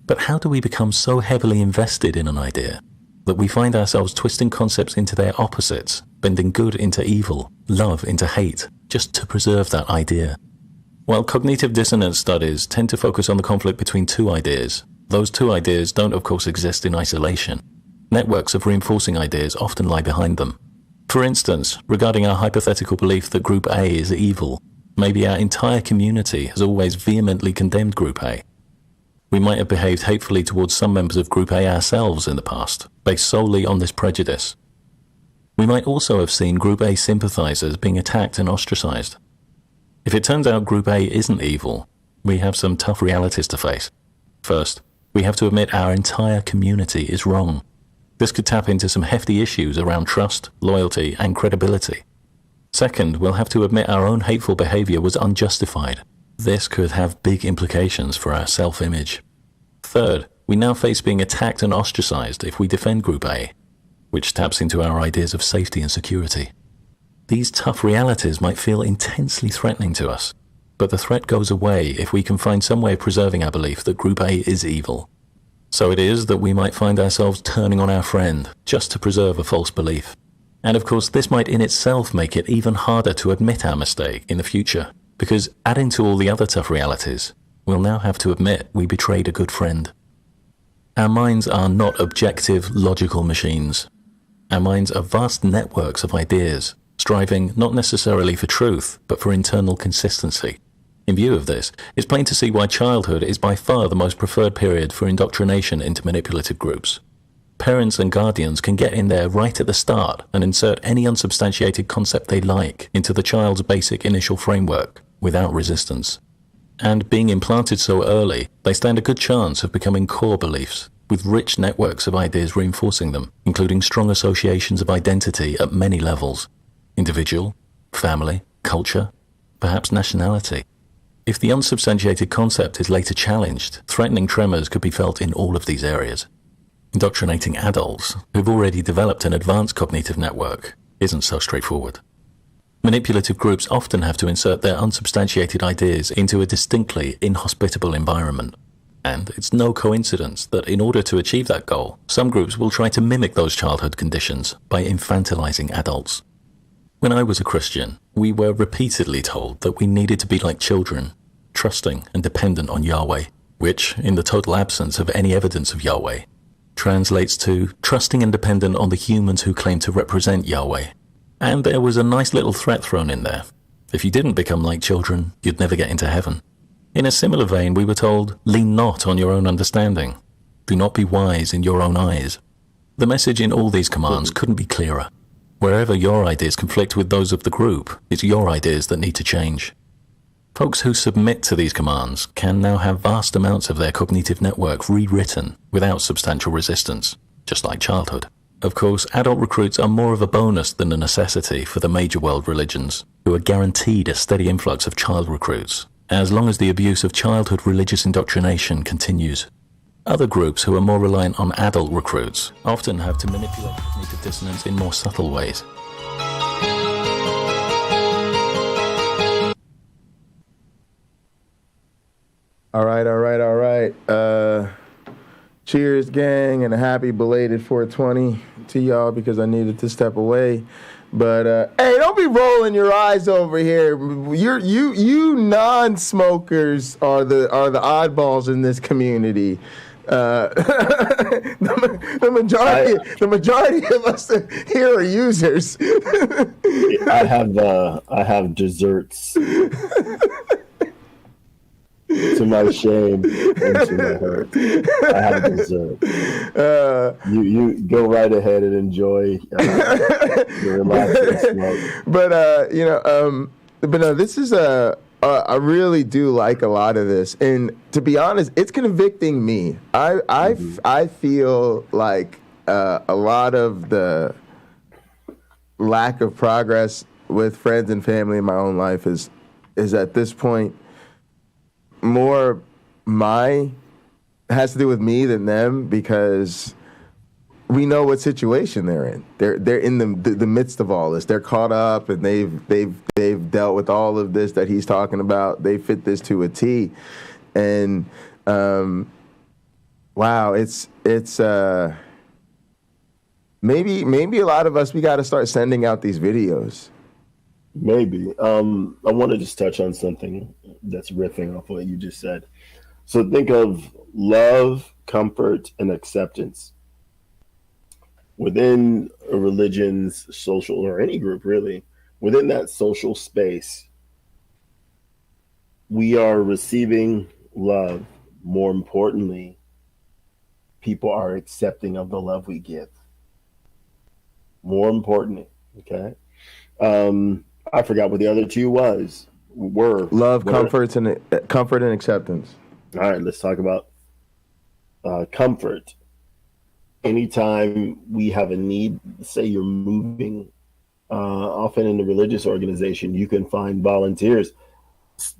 But how do we become so heavily invested in an idea that we find ourselves twisting concepts into their opposites, bending good into evil, love into hate, just to preserve that idea? While cognitive dissonance studies tend to focus on the conflict between 2 ideas, those 2 ideas don't of course exist in isolation. Networks of reinforcing ideas often lie behind them. For instance, regarding our hypothetical belief that Group A is evil, maybe our entire community has always vehemently condemned Group A. We might have behaved hatefully towards some members of Group A ourselves in the past, based solely on this prejudice. We might also have seen Group A sympathizers being attacked and ostracized. If it turns out Group A isn't evil, we have some tough realities to face. First, we have to admit our entire community is wrong. This could tap into some hefty issues around trust, loyalty, and credibility. Second, we'll have to admit our own hateful behavior was unjustified. This could have big implications for our self-image. Third, we now face being attacked and ostracized if we defend Group A, which taps into our ideas of safety and security. These tough realities might feel intensely threatening to us, but the threat goes away if we can find some way of preserving our belief that Group A is evil. So it is that we might find ourselves turning on our friend just to preserve a false belief. And of course, this might in itself make it even harder to admit our mistake in the future, because adding to all the other tough realities, we'll now have to admit we betrayed a good friend. Our minds are not objective, logical machines. Our minds are vast networks of ideas, striving not necessarily for truth, but for internal consistency. In view of this, it's plain to see why childhood is by far the most preferred period for indoctrination into manipulative groups. Parents and guardians can get in there right at the start and insert any unsubstantiated concept they like into the child's basic initial framework without resistance. And being implanted so early, they stand a good chance of becoming core beliefs, with rich networks of ideas reinforcing them, including strong associations of identity at many levels: individual, family, culture, perhaps nationality. If the unsubstantiated concept is later challenged, threatening tremors could be felt in all of these areas. Indoctrinating adults who've already developed an advanced cognitive network isn't so straightforward. Manipulative groups often have to insert their unsubstantiated ideas into a distinctly inhospitable environment. And it's no coincidence that in order to achieve that goal, some groups will try to mimic those childhood conditions by infantilizing adults. When I was a Christian, we were repeatedly told that we needed to be like children, trusting and dependent on Yahweh, which, in the total absence of any evidence of Yahweh, translates to trusting and dependent on the humans who claim to represent Yahweh. And there was a nice little threat thrown in there. If you didn't become like children, you'd never get into heaven. In a similar vein, we were told, lean not on your own understanding. Do not be wise in your own eyes. The message in all these commands couldn't be clearer. Wherever your ideas conflict with those of the group, it's your ideas that need to change. Folks who submit to these commands can now have vast amounts of their cognitive network rewritten without substantial resistance, just like childhood. Of course, adult recruits are more of a bonus than a necessity for the major world religions, who are guaranteed a steady influx of child recruits, as long as the abuse of childhood religious indoctrination continues. Other groups who are more reliant on adult recruits often have to manipulate cognitive dissonance in more subtle ways. All right. Cheers, gang, and a happy belated 420 to y'all because I needed to step away. But hey, don't be rolling your eyes over here. You non-smokers are the oddballs in this community. The majority of us here are users. I have desserts to my shame and to my hurt. I have dessert. You go right ahead and enjoy your relaxing smoke. But no, this is I really do like a lot of this, and to be honest, it's convicting me. I feel like a lot of the lack of progress with friends and family in my own life is at this point more has to do with me than them, because we know what situation they're in. They're in the midst of all this. They're caught up, and they've dealt with all of this that he's talking about. They fit this to a T, and wow, it's maybe a lot of us, we got to start sending out these videos. Maybe. I want to just touch on something that's riffing off what you just said. So think of love, comfort, and acceptance. Within a religion's social, or any group really, within that social space, we are receiving love. More importantly, people are accepting of the love we give. More importantly, okay? I forgot what the other two were. Love, comfort, and acceptance. All right, let's talk about comfort. Anytime we have a need, say you're moving, often in the religious organization, you can find volunteers.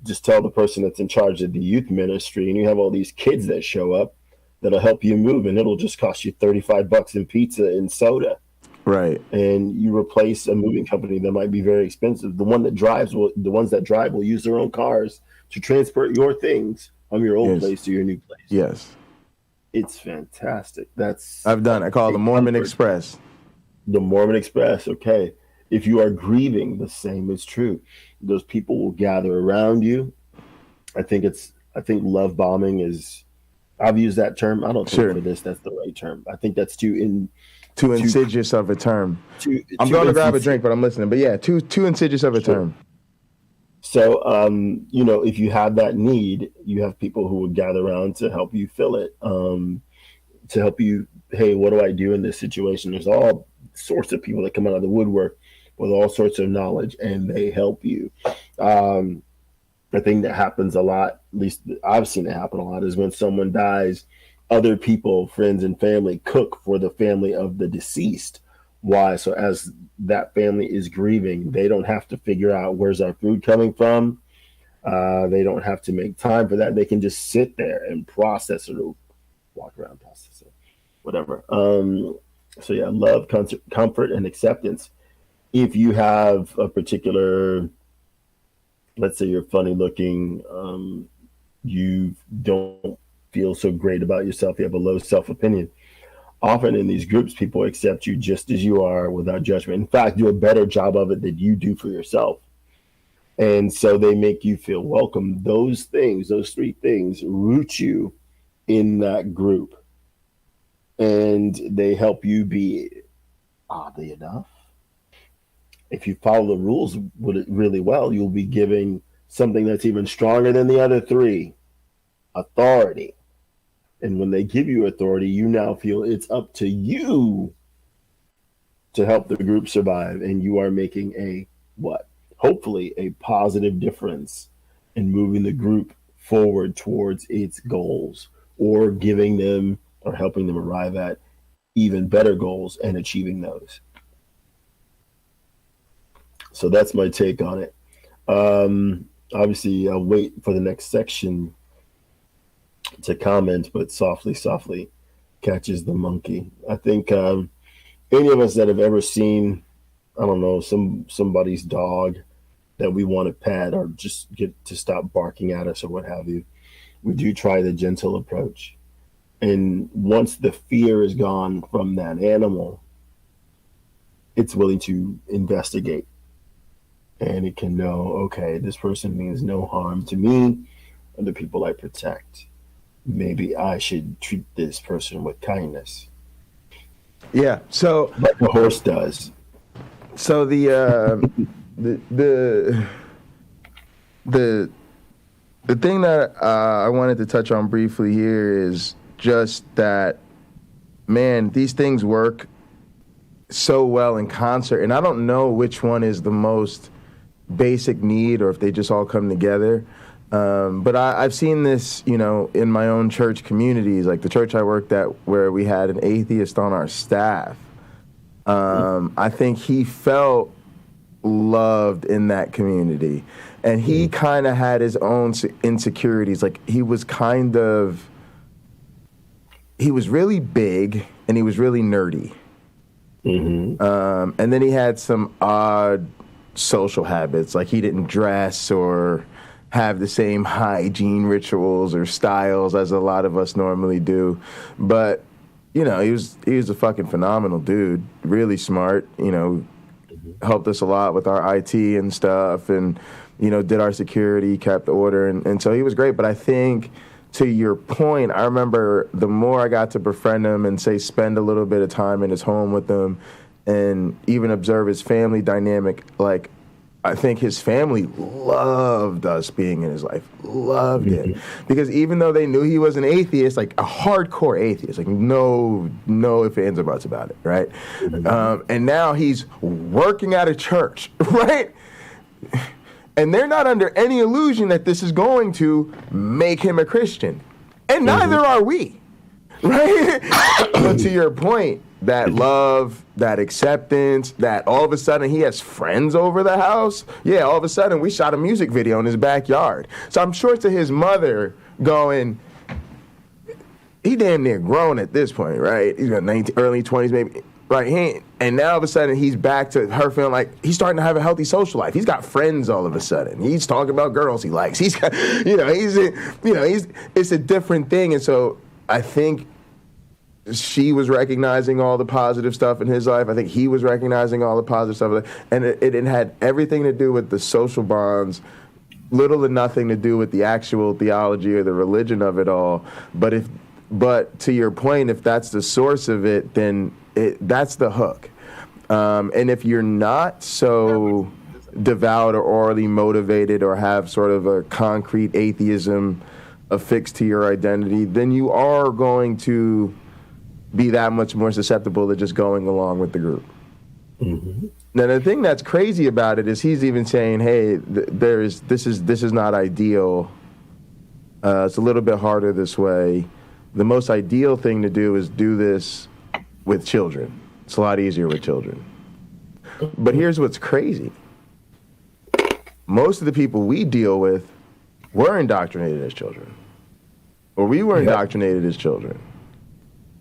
Just tell the person that's in charge of the youth ministry, and you have all these kids that show up that'll help you move, and it'll just cost you $35 in pizza and soda. Right. And you replace a moving company that might be very expensive. The ones that drive will use their own cars to transport your things from your old place to your new place. Yes. It's fantastic. I've done it. I call it the Mormon Express. The Mormon Express. Okay. If you are grieving, the same is true. Those people will gather around you. I think love bombing is, I've used that term. I don't think for this that's the right term. I think that's too insidious of a term. I'm going to grab a drink, but I'm listening. But yeah, too insidious of a term. So, if you have that need, you have people who will gather around to help you fill it, to help you, hey, what do I do in this situation? There's all sorts of people that come out of the woodwork with all sorts of knowledge, and they help you. The thing that happens a lot, at least I've seen it happen a lot, is when someone dies, other people, friends and family, cook for the family of the deceased. Why? So as that family is grieving, they don't have to figure out where's our food coming from. They don't have to make time for that. They can just sit there and process it, or walk around, process it, whatever. So yeah, love, comfort, and acceptance. If you have a particular, let's say you're funny looking, you don't feel so great about yourself, you have a low self-opinion. Often in these groups, people accept you just as you are without judgment. In fact, do a better job of it than you do for yourself. And so they make you feel welcome. Those things, those three things, root you in that group. And they help you be, oddly enough, if you follow the rules really well, you'll be giving something that's even stronger than the other three: authority. And when they give you authority, you now feel it's up to you to help the group survive. And you are making hopefully a positive difference in moving the group forward towards its goals, or giving them or helping them arrive at even better goals and achieving those. So that's my take on it. Obviously, I'll wait for the next section to comment, but softly catches the monkey. I think any of us that have ever seen, I don't know, somebody's dog that we want to pet or just get to stop barking at us or what have you, we do try the gentle approach. And once the fear is gone from that animal, it's willing to investigate. And it can know, okay, this person means no harm to me or the people I protect. Maybe I should treat this person with kindness. Yeah, so like a horse does. So the thing that I wanted to touch on briefly here is just that, man, these things work so well in concert, and I don't know which one is the most basic need or if they just all come together. But I've seen this, in my own church communities, like the church I worked at where we had an atheist on our staff. I think he felt loved in that community, and he kind of had his own insecurities. Like he was really big and he was really nerdy. And then he had some odd social habits, like he didn't dress or have the same hygiene rituals or styles as a lot of us normally do. But he was a fucking phenomenal dude, really smart, helped us a lot with our IT and stuff, and, did our security, kept order, and so he was great. But I think, to your point, I remember the more I got to befriend him and, say, spend a little bit of time in his home with him and even observe his family dynamic, like, I think his family loved us being in his life, loved it. Because even though they knew he was an atheist, like a hardcore atheist, like no ifs, ands, or buts about it, right? And now he's working at a church, right? And they're not under any illusion that this is going to make him a Christian. And neither are we, right? But to your point, that love, that acceptance, that all of a sudden he has friends over the house. Yeah, all of a sudden we shot a music video in his backyard. So I'm sure to his mother going, he damn near grown at this point, right? He's got early 20s maybe. Right, and now all of a sudden he's back to her feeling like he's starting to have a healthy social life. He's got friends all of a sudden. He's talking about girls he likes. He's got, it's a different thing. And so I think she was recognizing all the positive stuff in his life. I think he was recognizing all the positive stuff, and it had everything to do with the social bonds, little to nothing to do with the actual theology or the religion of it all. But to your point, if that's the source of it, then that's the hook. And if you're not so devout or orally motivated or have sort of a concrete atheism affixed to your identity, then you are going to be that much more susceptible to just going along with the group. Now, the thing that's crazy about it is he's even saying, hey, this is not ideal. It's a little bit harder this way. The most ideal thing to do is do this with children. It's a lot easier with children. But here's what's crazy. Most of the people we deal with were indoctrinated as children. Or we were indoctrinated as children.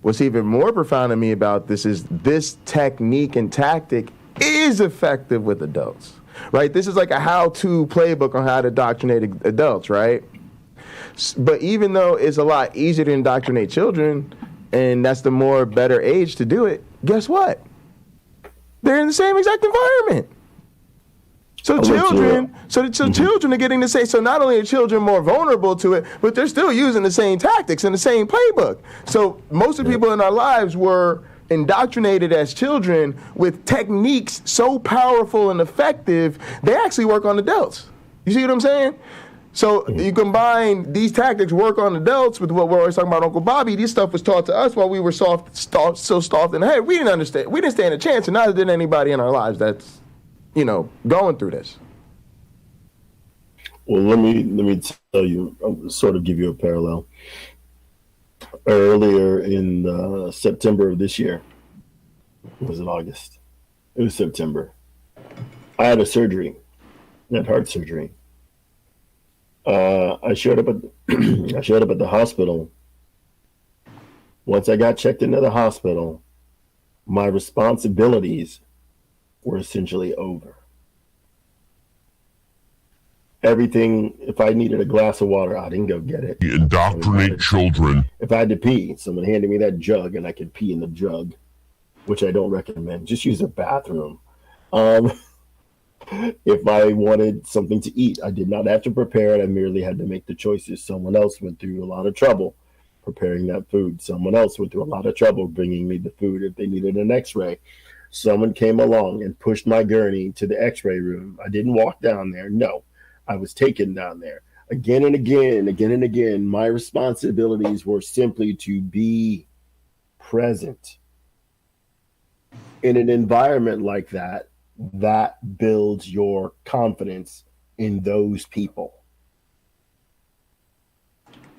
What's even more profound to me about this is this technique and tactic is effective with adults, right? This is like a how-to playbook on how to indoctrinate adults, right? But even though it's a lot easier to indoctrinate children, and that's the more better age to do it, guess what? They're in the same exact environment. So children are getting to say, so not only are children more vulnerable to it, but they're still using the same tactics and the same playbook. So most of the people in our lives were indoctrinated as children with techniques so powerful and effective, they actually work on adults. You see what I'm saying? So you combine these tactics, work on adults, with what we're always talking about Uncle Bobby. This stuff was taught to us while we were so soft in the head. We didn't understand. We didn't stand a chance, and neither did anybody in our lives that's, going through this. Well, let me tell you, I'll sort of give you a parallel. Earlier in September of this year, was it August? It was September. I had a surgery. I had heart surgery. I showed up at the hospital. Once I got checked into the hospital, my responsibilities were essentially over. Everything, if I needed a glass of water, I didn't go get it. You indoctrinate children. If I had to pee, someone handed me that jug and I could pee in the jug, which I don't recommend. Just use a bathroom. If I wanted something to eat, I did not have to prepare it. I merely had to make the choices. Someone else went through a lot of trouble preparing that food. Someone else went through a lot of trouble bringing me the food if they needed an x-ray. Someone came along and pushed my gurney to the x-ray room. I didn't walk down there. No, I was taken down there. Again and again, again and again, my responsibilities were simply to be present. In an environment like that, that builds your confidence in those people.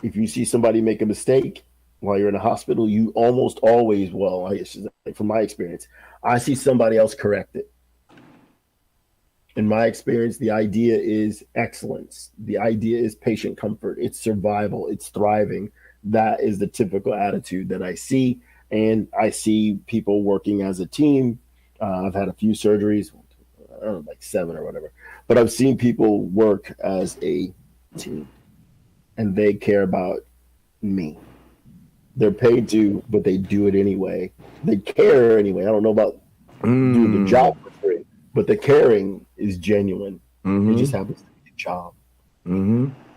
If you see somebody make a mistake while you're in a hospital, you almost always, from my experience, I see somebody else correct it. In my experience, the idea is excellence. The idea is patient comfort. It's survival. It's thriving. That is the typical attitude that I see. And I see people working as a team. I've had a few surgeries, I don't know, like 7 or whatever. But I've seen people work as a team. And they care about me. They're paid to, but they do it anyway. They care anyway. I don't know about doing the job for free, but the caring is genuine. It just happens to be a job.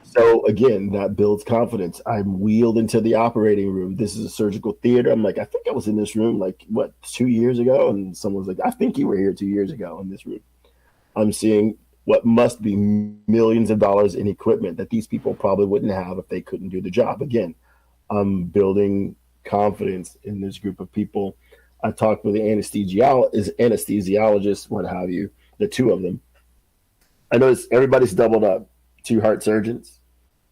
So again, that builds confidence. I'm wheeled into the operating room. This is a surgical theater. I'm like, I think I was in this room 2 years ago? And someone's like, I think you were here 2 years ago in this room. I'm seeing what must be millions of dollars in equipment that these people probably wouldn't have if they couldn't do the job. Again, I'm building confidence in this group of people. I talked with the anesthesiologist, what have you, the two of them. I noticed everybody's doubled up. 2 heart surgeons,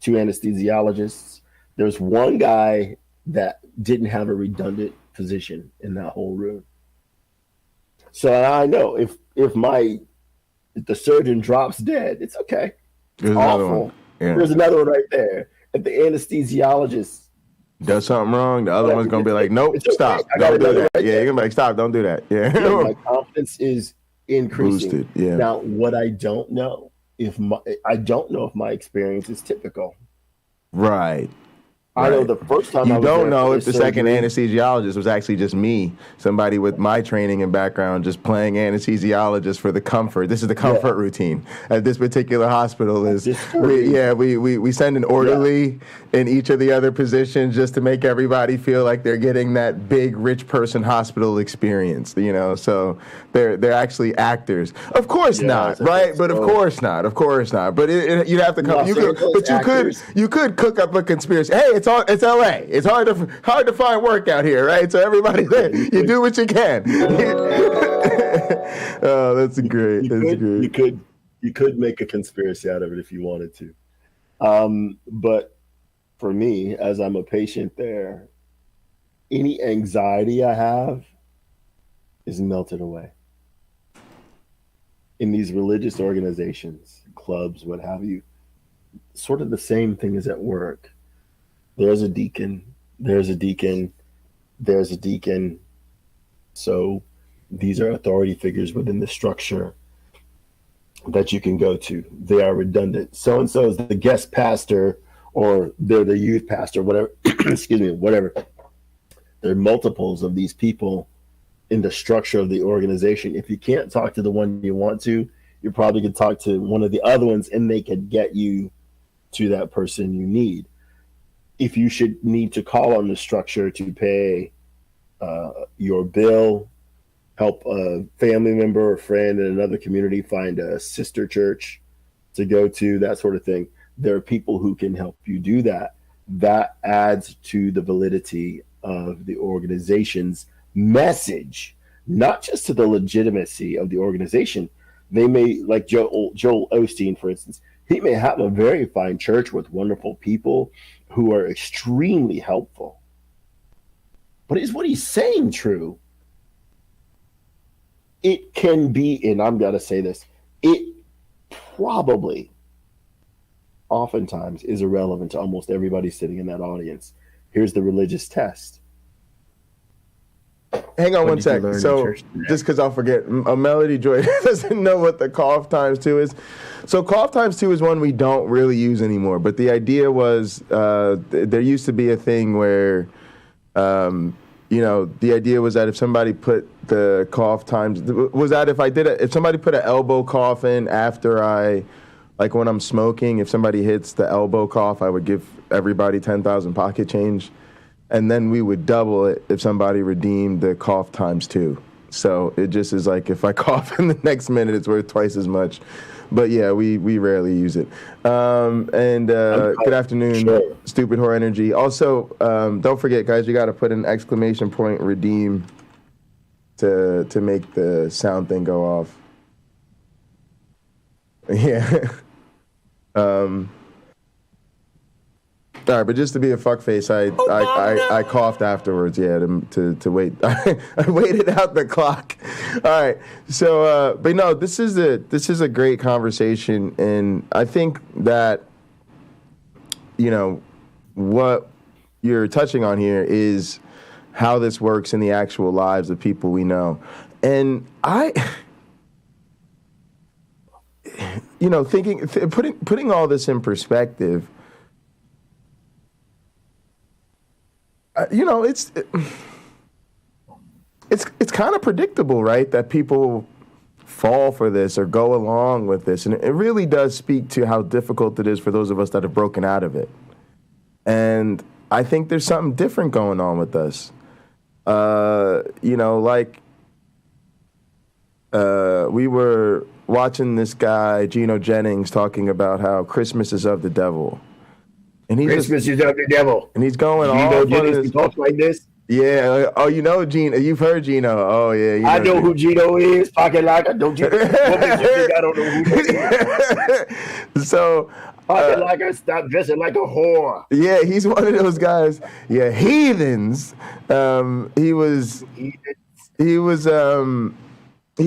2 anesthesiologists. There's one guy that didn't have a redundant physician in that whole room. So I know if the surgeon drops dead, it's okay. There's awful. Another one. Yeah. There's another one right there. If the anesthesiologist does something wrong, the other one's gonna be like, "Nope, stop, don't do that." Yeah, you're gonna be like, "Stop, don't do that." Yeah, my confidence is increasing. Boosted. Yeah. Now, what I don't know if my experience is typical. Right. I know the first time you don't know if the second anesthesiologist was actually just me, somebody with my training and background, just playing anesthesiologist for the comfort. This is the comfort routine at this particular hospital. Is we send an orderly in each of the other positions just to make everybody feel like they're getting that big rich person hospital experience. You know, so they're actually actors. Of course not, right? But of course not. Of course not. But you'd have to come. You could cook up a conspiracy. Hey, it's LA. It's hard to find work out here, right? So everybody's there. You do what you can. Oh, that's great. You could make a conspiracy out of it if you wanted to. But for me, as I'm a patient there, any anxiety I have is melted away. In these religious organizations, clubs, what have you, sort of the same thing as at work. There's a deacon, there's a deacon, there's a deacon. So these are authority figures within the structure that you can go to. They are redundant. So-and-so is the guest pastor, or they're the youth pastor, whatever. Excuse me, whatever. There are multiples of these people in the structure of the organization. If you can't talk to the one you want to, you probably could talk to one of the other ones and they could get you to that person you need. If you should need to call on the structure to pay your bill, help a family member or friend in another community find a sister church to go to, that sort of thing, there are people who can help you do that. That adds to the validity of the organization's message, not just to the legitimacy of the organization. They may, like Joel Osteen, for instance, he may have a very fine church with wonderful people who are extremely helpful. But is what he's saying true? It can be, and I'm going to say this, it probably oftentimes is irrelevant to almost everybody sitting in that audience. Here's the religious test. Hang on one sec. So just because I'll forget, Melody Joy doesn't know what the cough times 2 is. So cough times 2 is one we don't really use anymore. But the idea was there used to be a thing where, the idea was that if somebody put the cough times, was that if somebody put an elbow cough in after like when I'm smoking, if somebody hits the elbow cough, I would give everybody 10,000 pocket change. And then we would double it if somebody redeemed the cough times 2. So it just is like if I cough in the next minute, it's worth twice as much. But yeah, we rarely use it. Good afternoon, Stupid Whore Energy. Also, don't forget, guys, you got to put an exclamation point redeem to make the sound thing go off. Yeah. All right, but just to be a fuckface, I coughed afterwards. Yeah, to wait. I waited out the clock. All right. So, but no, this is a great conversation, and I think that what you're touching on here is how this works in the actual lives of people we know, and putting all this in perspective. It's kind of predictable, right? That people fall for this or go along with this, and it really does speak to how difficult it is for those of us that have broken out of it. And I think there's something different going on with us. We were watching this guy Gino Jennings talking about how Christmas is of the devil. And Christmas is of the devil. And he's going off on this. Talks like this. Yeah. Oh, Gino. You've heard Gino. Oh, yeah. I know who Gino is. Pocket Locker. Don't you? What makes you think I don't know who he is? So. Pocket Locker, stop dressing like a whore. Yeah, he's one of those guys. Yeah, heathens. He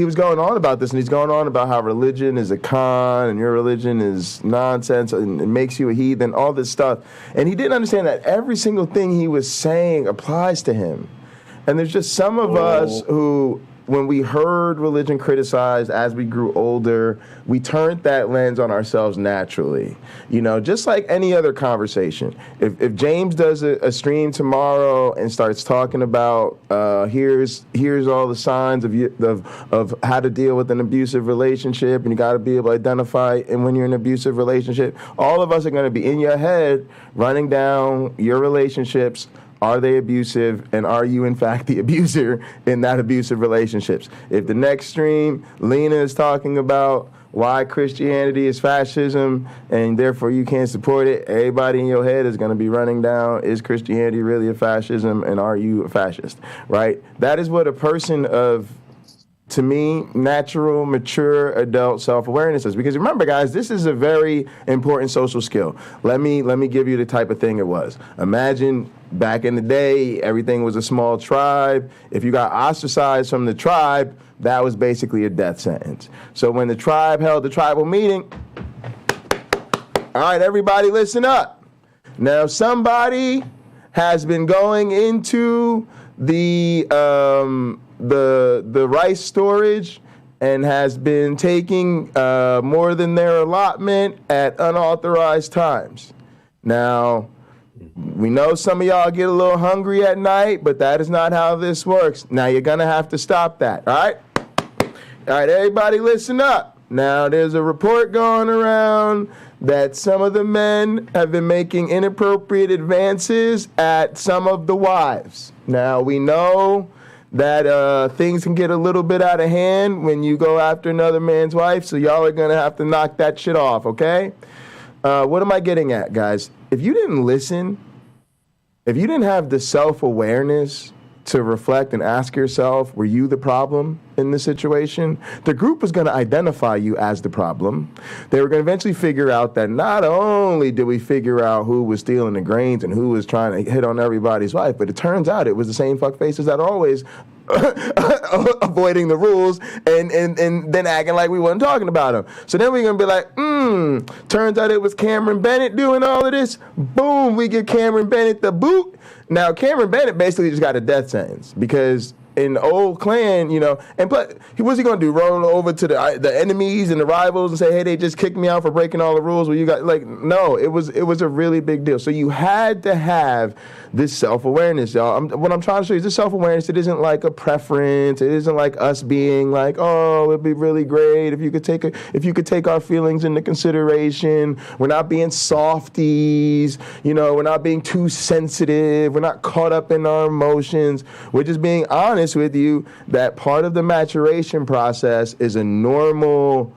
was going on about this, and he's going on about how religion is a con and your religion is nonsense and it makes you a heathen, all this stuff. And he didn't understand that every single thing he was saying applies to him. And there's just some of us who, when we heard religion criticized as we grew older, we turned that lens on ourselves naturally. Just like any other conversation. If James does a stream tomorrow and starts talking about here's all the signs of how to deal with an abusive relationship, and you got to be able to identify and when you're in an abusive relationship, all of us are going to be in your head running down your relationships. Are they abusive, and are you, in fact, the abuser in that abusive relationships? If the next stream, Lena is talking about why Christianity is fascism, and therefore you can't support it, everybody in your head is going to be running down, is Christianity really a fascism, and are you a fascist, right? That is what a person of, to me, natural, mature, adult self-awareness is. Because remember, guys, this is a very important social skill. Let me give you the type of thing it was. Imagine back in the day, everything was a small tribe. If you got ostracized from the tribe, that was basically a death sentence. So when the tribe held the tribal meeting, all right, everybody listen up. Now, somebody has been going into the rice storage and has been taking more than their allotment at unauthorized times. Now, we know some of y'all get a little hungry at night, but that is not how this works. Now, you're going to have to stop that, all right? All right, everybody listen up. Now, there's a report going around that some of the men have been making inappropriate advances at some of the wives. Now, we know that things can get a little bit out of hand when you go after another man's wife, so y'all are going to have to knock that shit off, okay? What am I getting at, guys? If you didn't listen, if you didn't have the self-awareness to reflect and ask yourself, were you the problem in this situation? The group was going to identify you as the problem. They were going to eventually figure out that not only did we figure out who was stealing the grains and who was trying to hit on everybody's wife, but it turns out it was the same fuckfaces that are always avoiding the rules and then acting like we wasn't talking about them. So then we're going to be like, turns out it was Cameron Bennett doing all of this. Boom, we give Cameron Bennett the boot. Now, Cameron Bennett basically just got a death sentence because in the old clan, and but what's he gonna do? Roll over to the enemies and the rivals and say, hey, they just kicked me out for breaking all the rules. Well, you got no, it was a really big deal. So you had to have this self-awareness, y'all. What I'm trying to show you is this self-awareness. It isn't like a preference. It isn't like us being like, oh, it'd be really great if you could take our feelings into consideration. We're not being softies. We're not being too sensitive. We're not caught up in our emotions. We're just being honest honest with you that part of the maturation process is a normal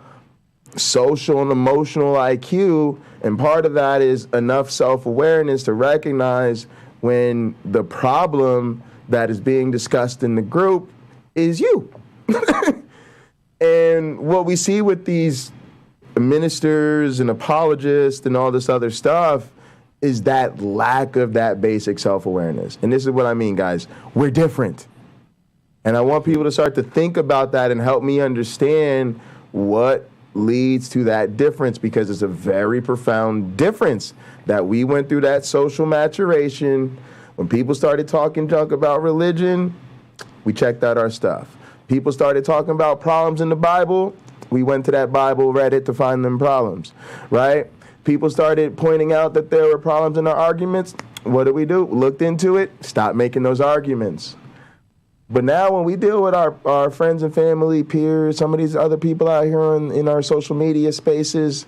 social and emotional IQ, and part of that is enough self-awareness to recognize when the problem that is being discussed in the group is you. And what we see with these ministers and apologists and all this other stuff is that lack of that basic self-awareness. And this is what I mean, guys. We're different. And I want people to start to think about that and help me understand what leads to that difference, because it's a very profound difference that we went through that social maturation. When people started talking junk about religion, we checked out our stuff. People started talking about problems in the Bible, we went to that Bible, read it to find them problems, right? People started pointing out that there were problems in our arguments. What did we do? Looked into it, stopped making those arguments. But now when we deal with our friends and family, peers, some of these other people out here in our social media spaces,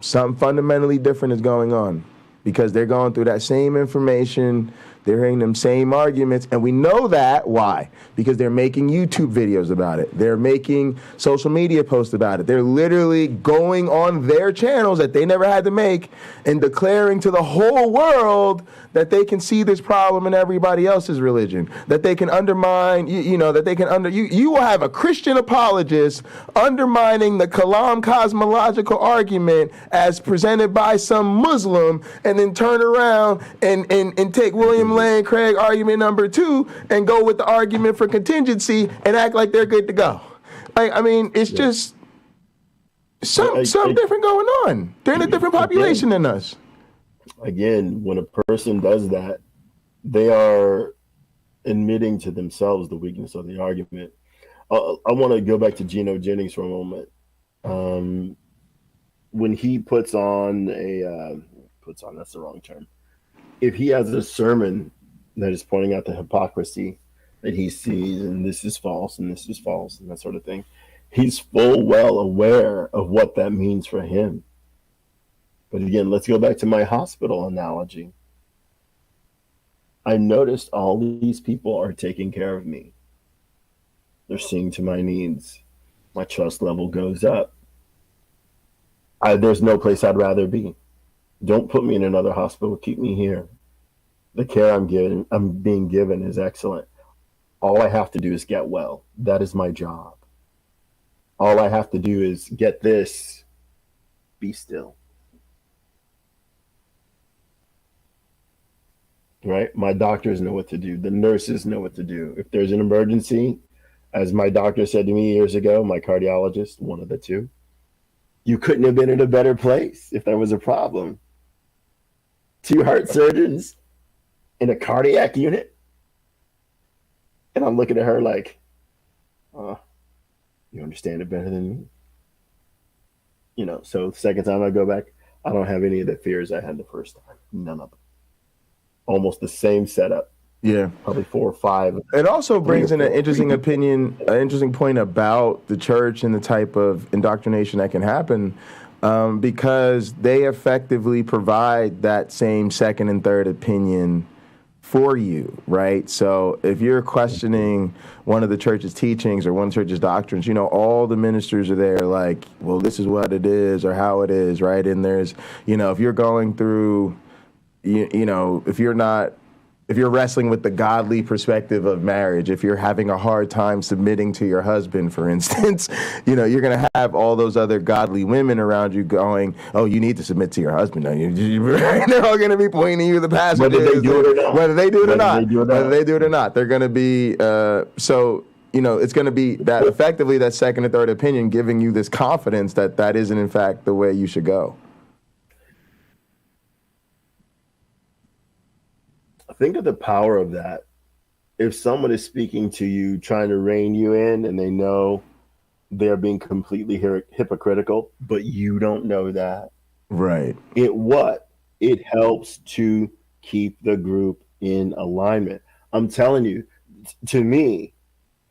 something fundamentally different is going on, because they're going through that same information, they're hearing them same arguments, and we know that. Why? Because they're making YouTube videos about it. They're making social media posts about it. They're literally going on their channels that they never had to make and declaring to the whole world that they can see this problem in everybody else's religion, that they can undermine, you will have a Christian apologist undermining the Kalam cosmological argument as presented by some Muslim, and then turn around and take William Lane Craig argument number 2 and go with the argument for contingency and act like they're good to go. It's just something different going on. They're in a different population than us. Again, when a person does that, they are admitting to themselves the weakness of the argument. I want to go back to Geno Jennings for a moment. When he puts on that's the wrong term. If he has a sermon that is pointing out the hypocrisy that he sees, and this is false, and this is false, and that sort of thing, he's full well aware of what that means for him. But again, let's go back to my hospital analogy. I noticed all these people are taking care of me. They're seeing to my needs. My trust level goes up. There's no place I'd rather be. Don't put me in another hospital. Keep me here. The care I'm being given is excellent. All I have to do is get well. That is my job. All I have to do is get this. Be still. Right? My doctors know what to do. The nurses know what to do. If there's an emergency, as my doctor said to me years ago, my cardiologist, one of the two, you couldn't have been in a better place if there was a problem. 2 heart surgeons in a cardiac unit. And I'm looking at her like, you understand it better than me. So the second time I go back, I don't have any of the fears I had the first time. None of them. Almost the same setup. Yeah. Probably 4 or 5. It also brings in an interesting point about the church and the type of indoctrination that can happen, because they effectively provide that same second and third opinion for you, right? So if you're questioning one of the church's teachings or one of the church's doctrines, all the ministers are there like, well, this is what it is or how it is, right? And there's, if you're going through, if you're wrestling with the godly perspective of marriage, if you're having a hard time submitting to your husband, for instance, you're going to have all those other godly women around you going, oh, you need to submit to your husband. They're all going to be pointing you the passages. Whether they do it or not. Whether they do it or not. They're going to be, it's going to be that effectively that second or third opinion giving you this confidence that isn't in fact the way you should go. Think of the power of that. If someone is speaking to you, trying to rein you in, and they know they're being completely hypocritical, but you don't know that. Right. It helps to keep the group in alignment. I'm telling you, to me,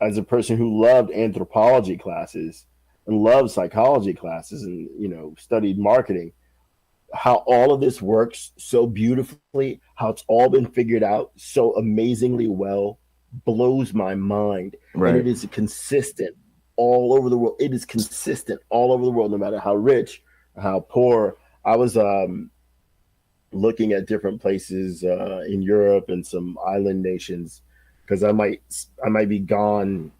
as a person who loved anthropology classes and loved psychology classes and, studied marketing, how all of this works so beautifully, how it's all been figured out so amazingly well blows my mind. Right. And it is consistent all over the world. It is consistent all over the world, no matter how rich or how poor. I was looking at different places in Europe and some island nations, because I might be gone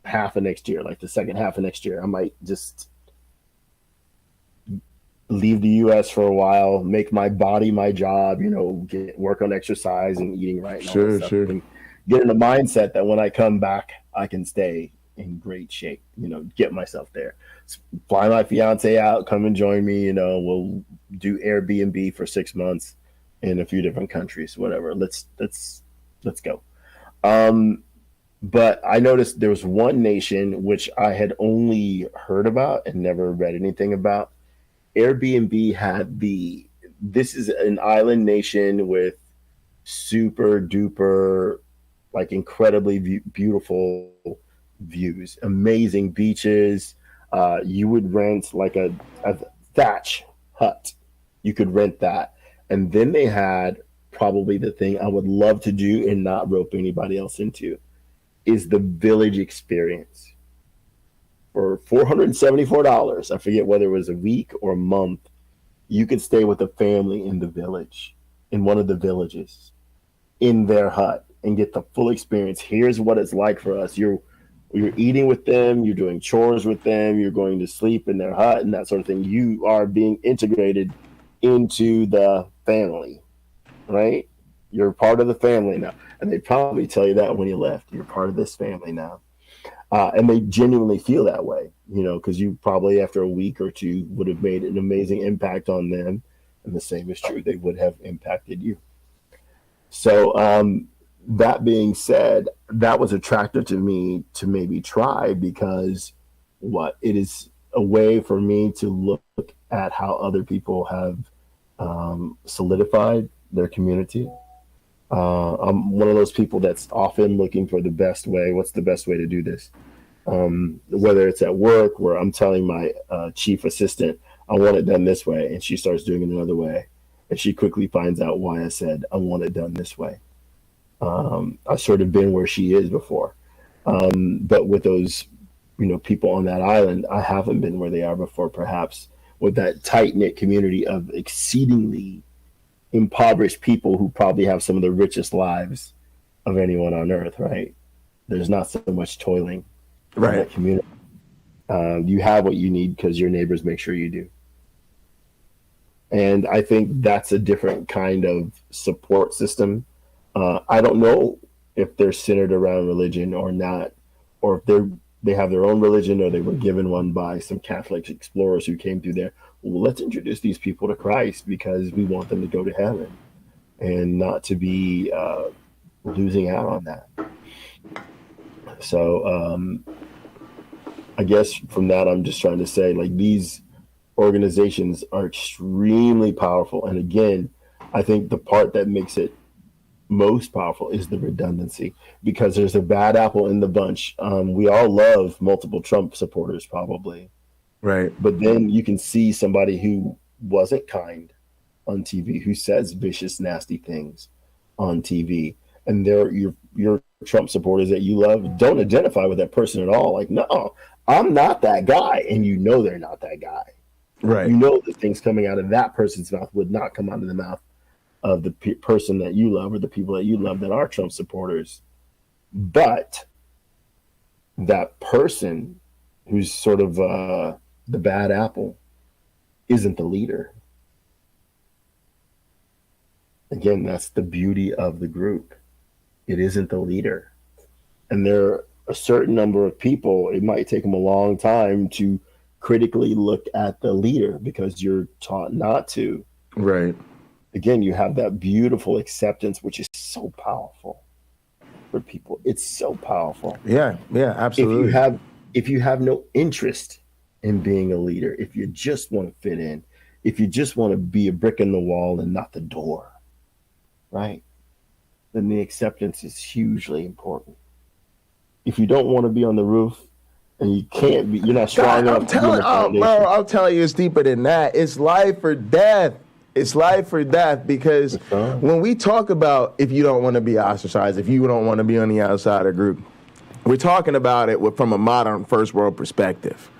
half of next year, like the second half of next year. I might just leave the U.S. for a while, make my body my job, work on exercise and eating right. And all that stuff, and get in the mindset that when I come back, I can stay in great shape, get myself there. Fly my fiance out, come and join me, we'll do Airbnb for 6 months in a few different countries, whatever. Let's go. But I noticed there was one nation which I had only heard about and never read anything about. Airbnb had this is an island nation with super duper, like incredibly beautiful views, amazing beaches. You would rent like a thatch hut. You could rent that. And then they had probably the thing I would love to do and not rope anybody else into is the village experience. For $474, I forget whether it was a week or a month, you could stay with a family in the village, in one of the villages, in their hut, and get the full experience. Here's what it's like for us. You're eating with them, you're doing chores with them, you're going to sleep in their hut and that sort of thing. You are being integrated into the family, right? You're part of the family now. And they probably tell you that when you left. You're part of this family now. And they genuinely feel that way, because you probably after a week or two would have made an amazing impact on them. And the same is true. They would have impacted you. So that being said, that was attractive to me to maybe try, because it is a way for me to look at how other people have solidified their community. I'm one of those people that's often looking for the best way. What's the best way to do this? Whether it's at work where I'm telling my chief assistant, I want it done this way, and she starts doing it another way. And she quickly finds out why I said, I want it done this way. I've sort of been where she is before. But with those, people on that island, I haven't been where they are before, perhaps with that tight-knit community of exceedingly impoverished people who probably have some of the richest lives of anyone on earth, right? There's not so much toiling in that community. You have what you need because your neighbors make sure you do. And I think that's a different kind of support system. I don't know if they're centered around religion or not, or if they have their own religion or they were given one by some Catholic explorers who came through there. Well, let's introduce these people to Christ because we want them to go to heaven and not to be losing out on that. So I guess from that, I'm just trying to say, like, these organizations are extremely powerful. And again, I think the part that makes it most powerful is the redundancy, because there's a bad apple in the bunch. We all love multiple Trump supporters, probably. Right. But then you can see somebody who wasn't kind on TV, who says vicious, nasty things on TV. And they're your Trump supporters that you love don't identify with that person at all. Like, no, I'm not that guy. And they're not that guy. Right. The things coming out of that person's mouth would not come out of the mouth of the person that you love or the people that you love that are Trump supporters. But that person who's sort of the bad apple isn't the leader. Again, that's the beauty of the group. It isn't the leader. And there are a certain number of people, it might take them a long time to critically look at the leader because you're taught not to. Right. Again, you have that beautiful acceptance, which is so powerful for people. It's so powerful. Yeah, absolutely. If you have no interest in being a leader, if you just want to fit in, if you just want to be a brick in the wall and not the door, right? Then the acceptance is hugely important. If you don't want to be on the roof and you can't be, you're not strong enough to be on the foundation. Bro, I'll tell you, it's deeper than that. It's life or death. It's life or death, because when we talk about if you don't want to be ostracized, if you don't want to be on the outsider group, we're talking about it from a modern first world perspective,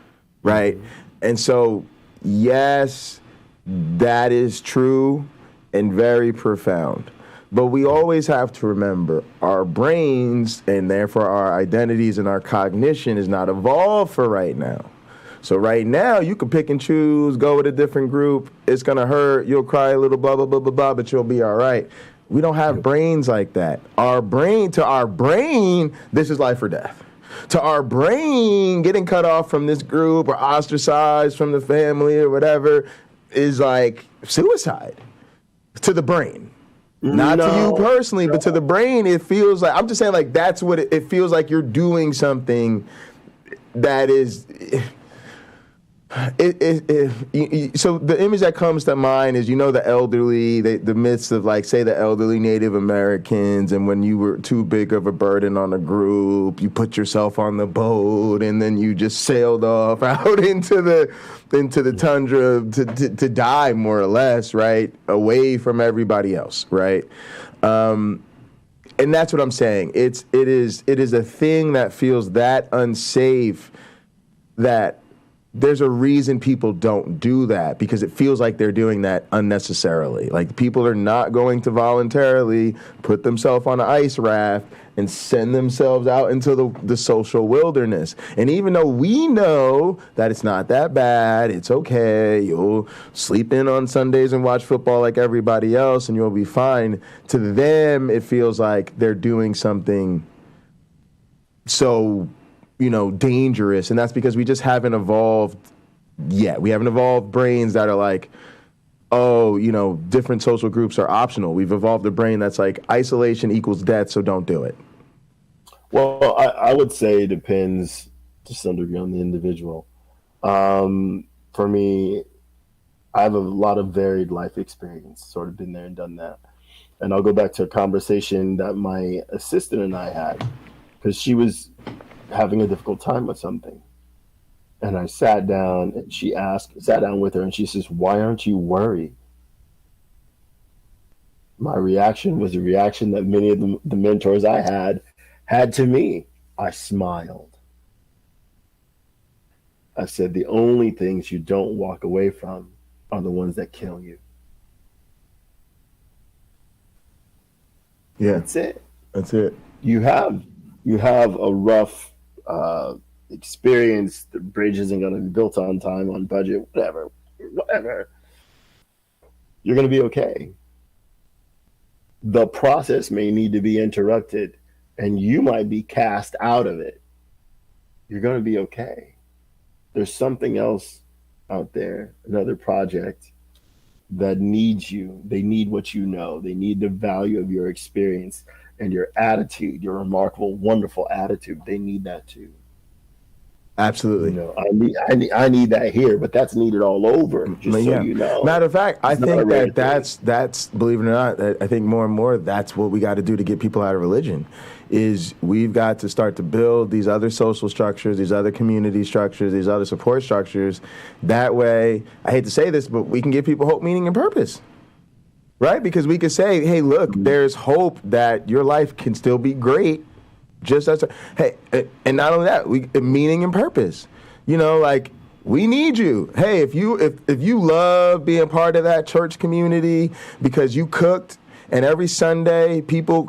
right? And so, yes, that is true and very profound. But we always have to remember our brains, and therefore our identities and our cognition, is not evolved for right now. So right now, you can pick and choose, go with a different group. It's going to hurt. You'll cry a little, blah, blah, blah, blah, blah, but you'll be all right. We don't have brains like that. To our brain, this is life or death. To our brain, getting cut off from this group or ostracized from the family or whatever is like suicide to the brain. Not to you personally, but to the brain, it feels like, I'm just saying, like, that's what it feels like. You're doing something that is... So the image that comes to mind is, the elderly, the myths of, like, say, the elderly Native Americans, and when you were too big of a burden on a group, you put yourself on the boat and then you just sailed off out into the tundra to die, more or less, right, away from everybody else, right? And that's what I'm saying. It is a thing that feels that unsafe that there's a reason people don't do that, because it feels like they're doing that unnecessarily. Like, people are not going to voluntarily put themselves on an ice raft and send themselves out into the social wilderness. And even though we know that it's not that bad, it's okay, you'll sleep in on Sundays and watch football like everybody else and you'll be fine, to them it feels like they're doing something so dangerous, and that's because we just haven't evolved yet. We haven't evolved brains that are like, different social groups are optional. We've evolved a brain that's like, isolation equals death, so don't do it. Well, I would say it depends to some degree on the individual. For me, I have a lot of varied life experience, sort of been there and done that. And I'll go back to a conversation that my assistant and I had, because she was having a difficult time with something. And I sat down and sat down with her and she says, "Why aren't you worried?" My reaction was a reaction that many of the mentors I had to me. I smiled. I said, the only things you don't walk away from are the ones that kill you. Yeah. That's it. You have a rough experience. The bridge isn't going to be built on time, on budget, whatever. You're going to be okay. The process may need to be interrupted and you might be cast out of it. You're going to be okay. There's something else out there, another project that needs you. They need what you know. They need the value of your experience and your attitude, your remarkable, wonderful attitude. They need that too. Absolutely. I need that here, but that's needed all over. Just so you know. Matter of fact, I think that's believe it or not, I think more and more that's what we got to do to get people out of religion. Is we've got to start to build these other social structures, these other community structures, these other support structures. That way, I hate to say this, but we can give people hope, meaning, and purpose. Right? Because we could say, hey, look, there's hope that your life can still be great. Just as and not only that, meaning and purpose. Like, we need you. Hey, if you love being part of that church community because you cooked, and every Sunday people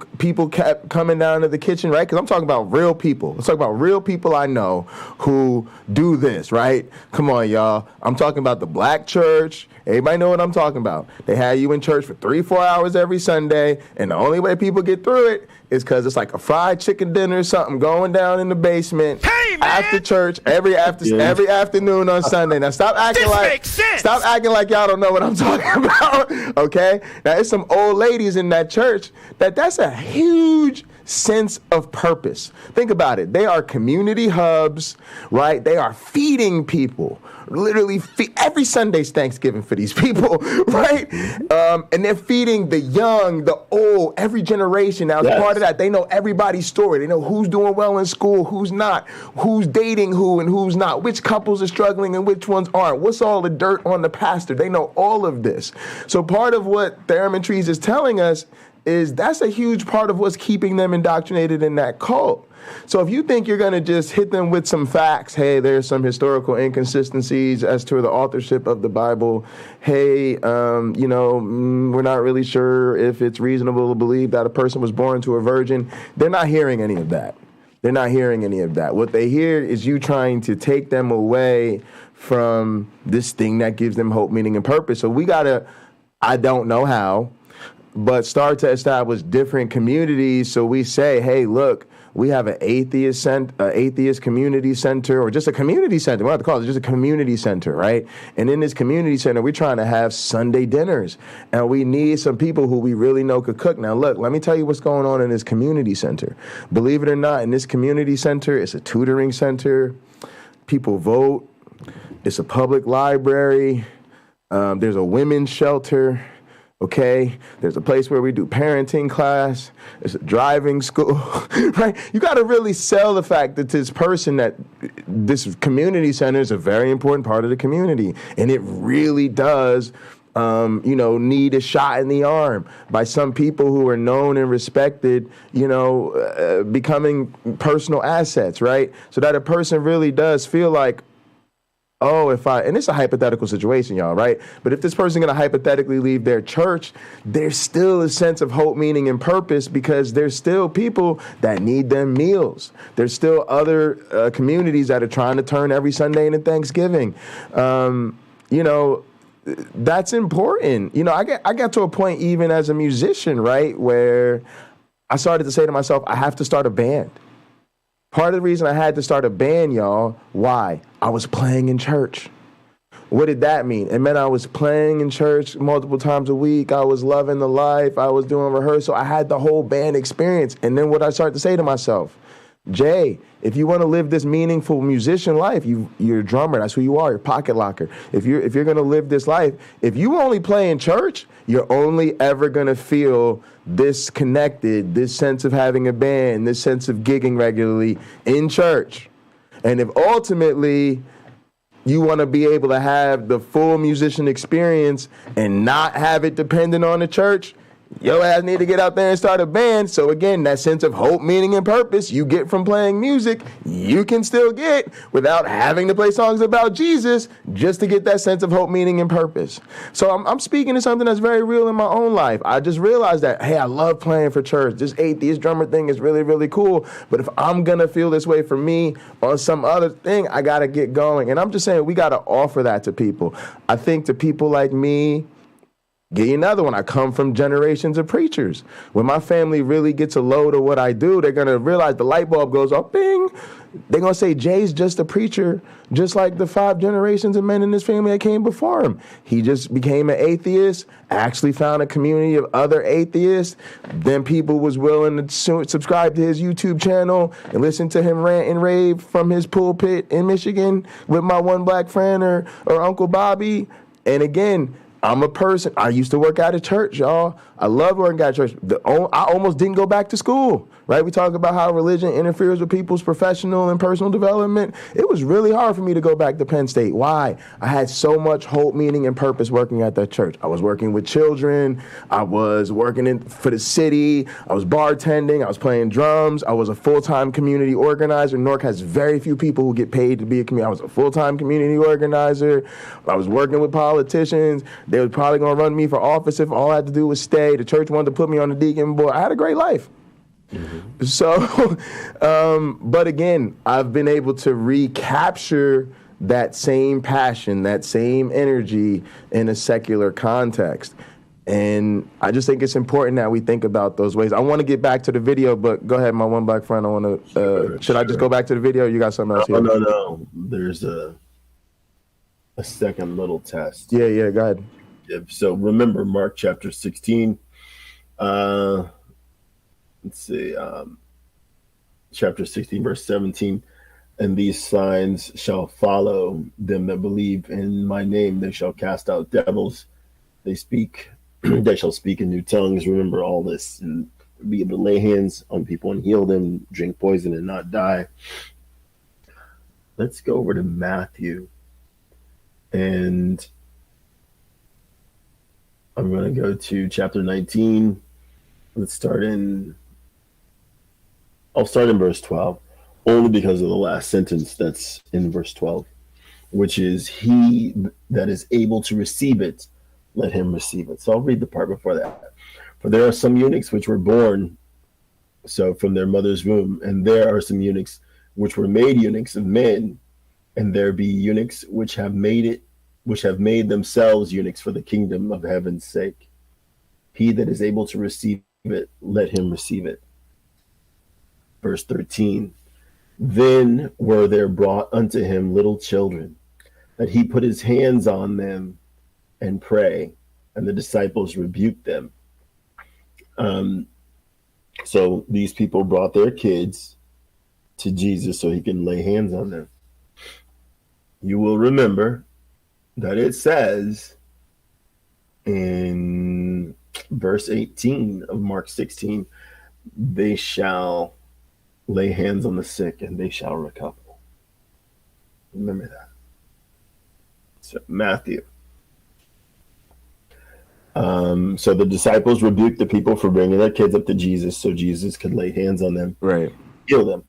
kept coming down to the kitchen, right? Because I'm talking about real people. Let's talk about real people I know who do this, right? Come on, y'all. I'm talking about the black church. Everybody know what I'm talking about. They had you in church for 3-4 hours every Sunday, and the only way people get through it is because it's like a fried chicken dinner or something going down in the basement after church every afternoon on Sunday. Now stop acting like y'all don't know what I'm talking about. Okay? Now it's some old ladies in that church that's a huge sense of purpose. Think about it. They are community hubs, right? They are feeding people, literally every Sunday's Thanksgiving for these people, right? And they're feeding the young, the old, every generation. Now, as part of that, they know everybody's story. They know who's doing well in school, who's not, who's dating who and who's not, which couples are struggling and which ones aren't, what's all the dirt on the pastor. They know all of this. So part of what Theremin Trees is telling us is that's a huge part of what's keeping them indoctrinated in that cult. So if you think you're going to just hit them with some facts, hey, there's some historical inconsistencies as to the authorship of the Bible. Hey, we're not really sure if it's reasonable to believe that a person was born to a virgin. They're not hearing any of that. They're not hearing any of that. What they hear is you trying to take them away from this thing that gives them hope, meaning, and purpose. So we got to, I don't know how, but start to establish different communities. So we say, hey, look, we have an atheist community center, or just a community center. We don't have to call it just a community center, right? And in this community center, we're trying to have Sunday dinners. And we need some people who we really know could cook. Now, look, let me tell you what's going on in this community center. Believe it or not, in this community center, it's a tutoring center. People vote. It's a public library. There's a women's shelter. Okay, there's a place where we do parenting class. There's a driving school, right? You got to really sell the fact that this community center is a very important part of the community, and it really does, need a shot in the arm by some people who are known and respected, becoming personal assets, right? So that a person really does feel like, oh, and it's a hypothetical situation, y'all, right? But if this person's going to hypothetically leave their church, there's still a sense of hope, meaning, and purpose, because there's still people that need them meals. There's still other communities that are trying to turn every Sunday into Thanksgiving. That's important. I got to a point even as a musician, right, where I started to say to myself, I have to start a band. Part of the reason I had to start a band, y'all, why? I was playing in church. What did that mean? It meant I was playing in church multiple times a week. I was loving the life. I was doing rehearsal. I had the whole band experience. And then what I started to say to myself, Jay, if you want to live this meaningful musician life, you're a drummer. That's who you are. You're a pocket locker. If you're going to live this life, if you only play in church, you're only ever going to feel disconnected, this sense of having a band, this sense of gigging regularly in church. And if ultimately you want to be able to have the full musician experience and not have it dependent on the church, your ass need to get out there and start a band. So again, that sense of hope, meaning, and purpose you get from playing music, you can still get without having to play songs about Jesus, just to get that sense of hope, meaning, and purpose. So I'm speaking to something that's very real in my own life. I just realized that, hey, I love playing for church. This atheist drummer thing is really, really cool. But if I'm going to feel this way for me on some other thing, I got to get going. And I'm just saying we got to offer that to people. I think to people like me, get you another one. I come from generations of preachers. When my family really gets a load of what I do, they're going to realize the light bulb goes off, bing. They're going to say, Jay's just a preacher, just like the 5 generations of men in his family that came before him. He just became an atheist, actually found a community of other atheists. Then people was willing to subscribe to his YouTube channel and listen to him rant and rave from his pulpit in Michigan with my one black friend or Uncle Bobby. And again, I'm a person. I used to work out of church, y'all. I love working out of church. I almost didn't go back to school, right? We talk about how religion interferes with people's professional and personal development. It was really hard for me to go back to Penn State. Why? I had so much hope, meaning, and purpose working at that church. I was working with children. I was working for the city. I was bartending. I was playing drums. I was a full-time community organizer. Newark has very few people who get paid to be a community. I was a full-time community organizer. I was working with politicians. They were probably going to run me for office if all I had to do was stay. The church wanted to put me on the deacon board. I had a great life. Mm-hmm. So, but again, I've been able to recapture that same passion, that same energy in a secular context. And I just think it's important that we think about those ways. I want to get back to the video, but go ahead, my one black friend. I want to, should I just go back to the video? Or you got something else here? No. There's a second little test. Yeah, go ahead. So remember Mark chapter 16. Let's see. Chapter 16, verse 17. And these signs shall follow them that believe in my name. They shall cast out devils. They shall speak in new tongues. Remember all this, and be able to lay hands on people and heal them, drink poison and not die. Let's go over to Matthew. And I'm going to go to chapter 19. I'll start in verse 12, only because of the last sentence that's in verse 12, which is, he that is able to receive it, let him receive it. So I'll read the part before that. For there are some eunuchs which were born so from their mother's womb, and there are some eunuchs which were made eunuchs of men, and there be eunuchs which have made themselves eunuchs for the kingdom of heaven's sake. He that is able to receive it, let him receive it. Verse 13. Then were there brought unto him little children, that he put his hands on them and pray, and the disciples rebuked them. So these people brought their kids to Jesus so he can lay hands on them. You will remember that it says in verse 18 of Mark 16, they shall lay hands on the sick and they shall recover. Remember that. So Matthew. So the disciples rebuked the people for bringing their kids up to Jesus so Jesus could lay hands on them, Right. heal them.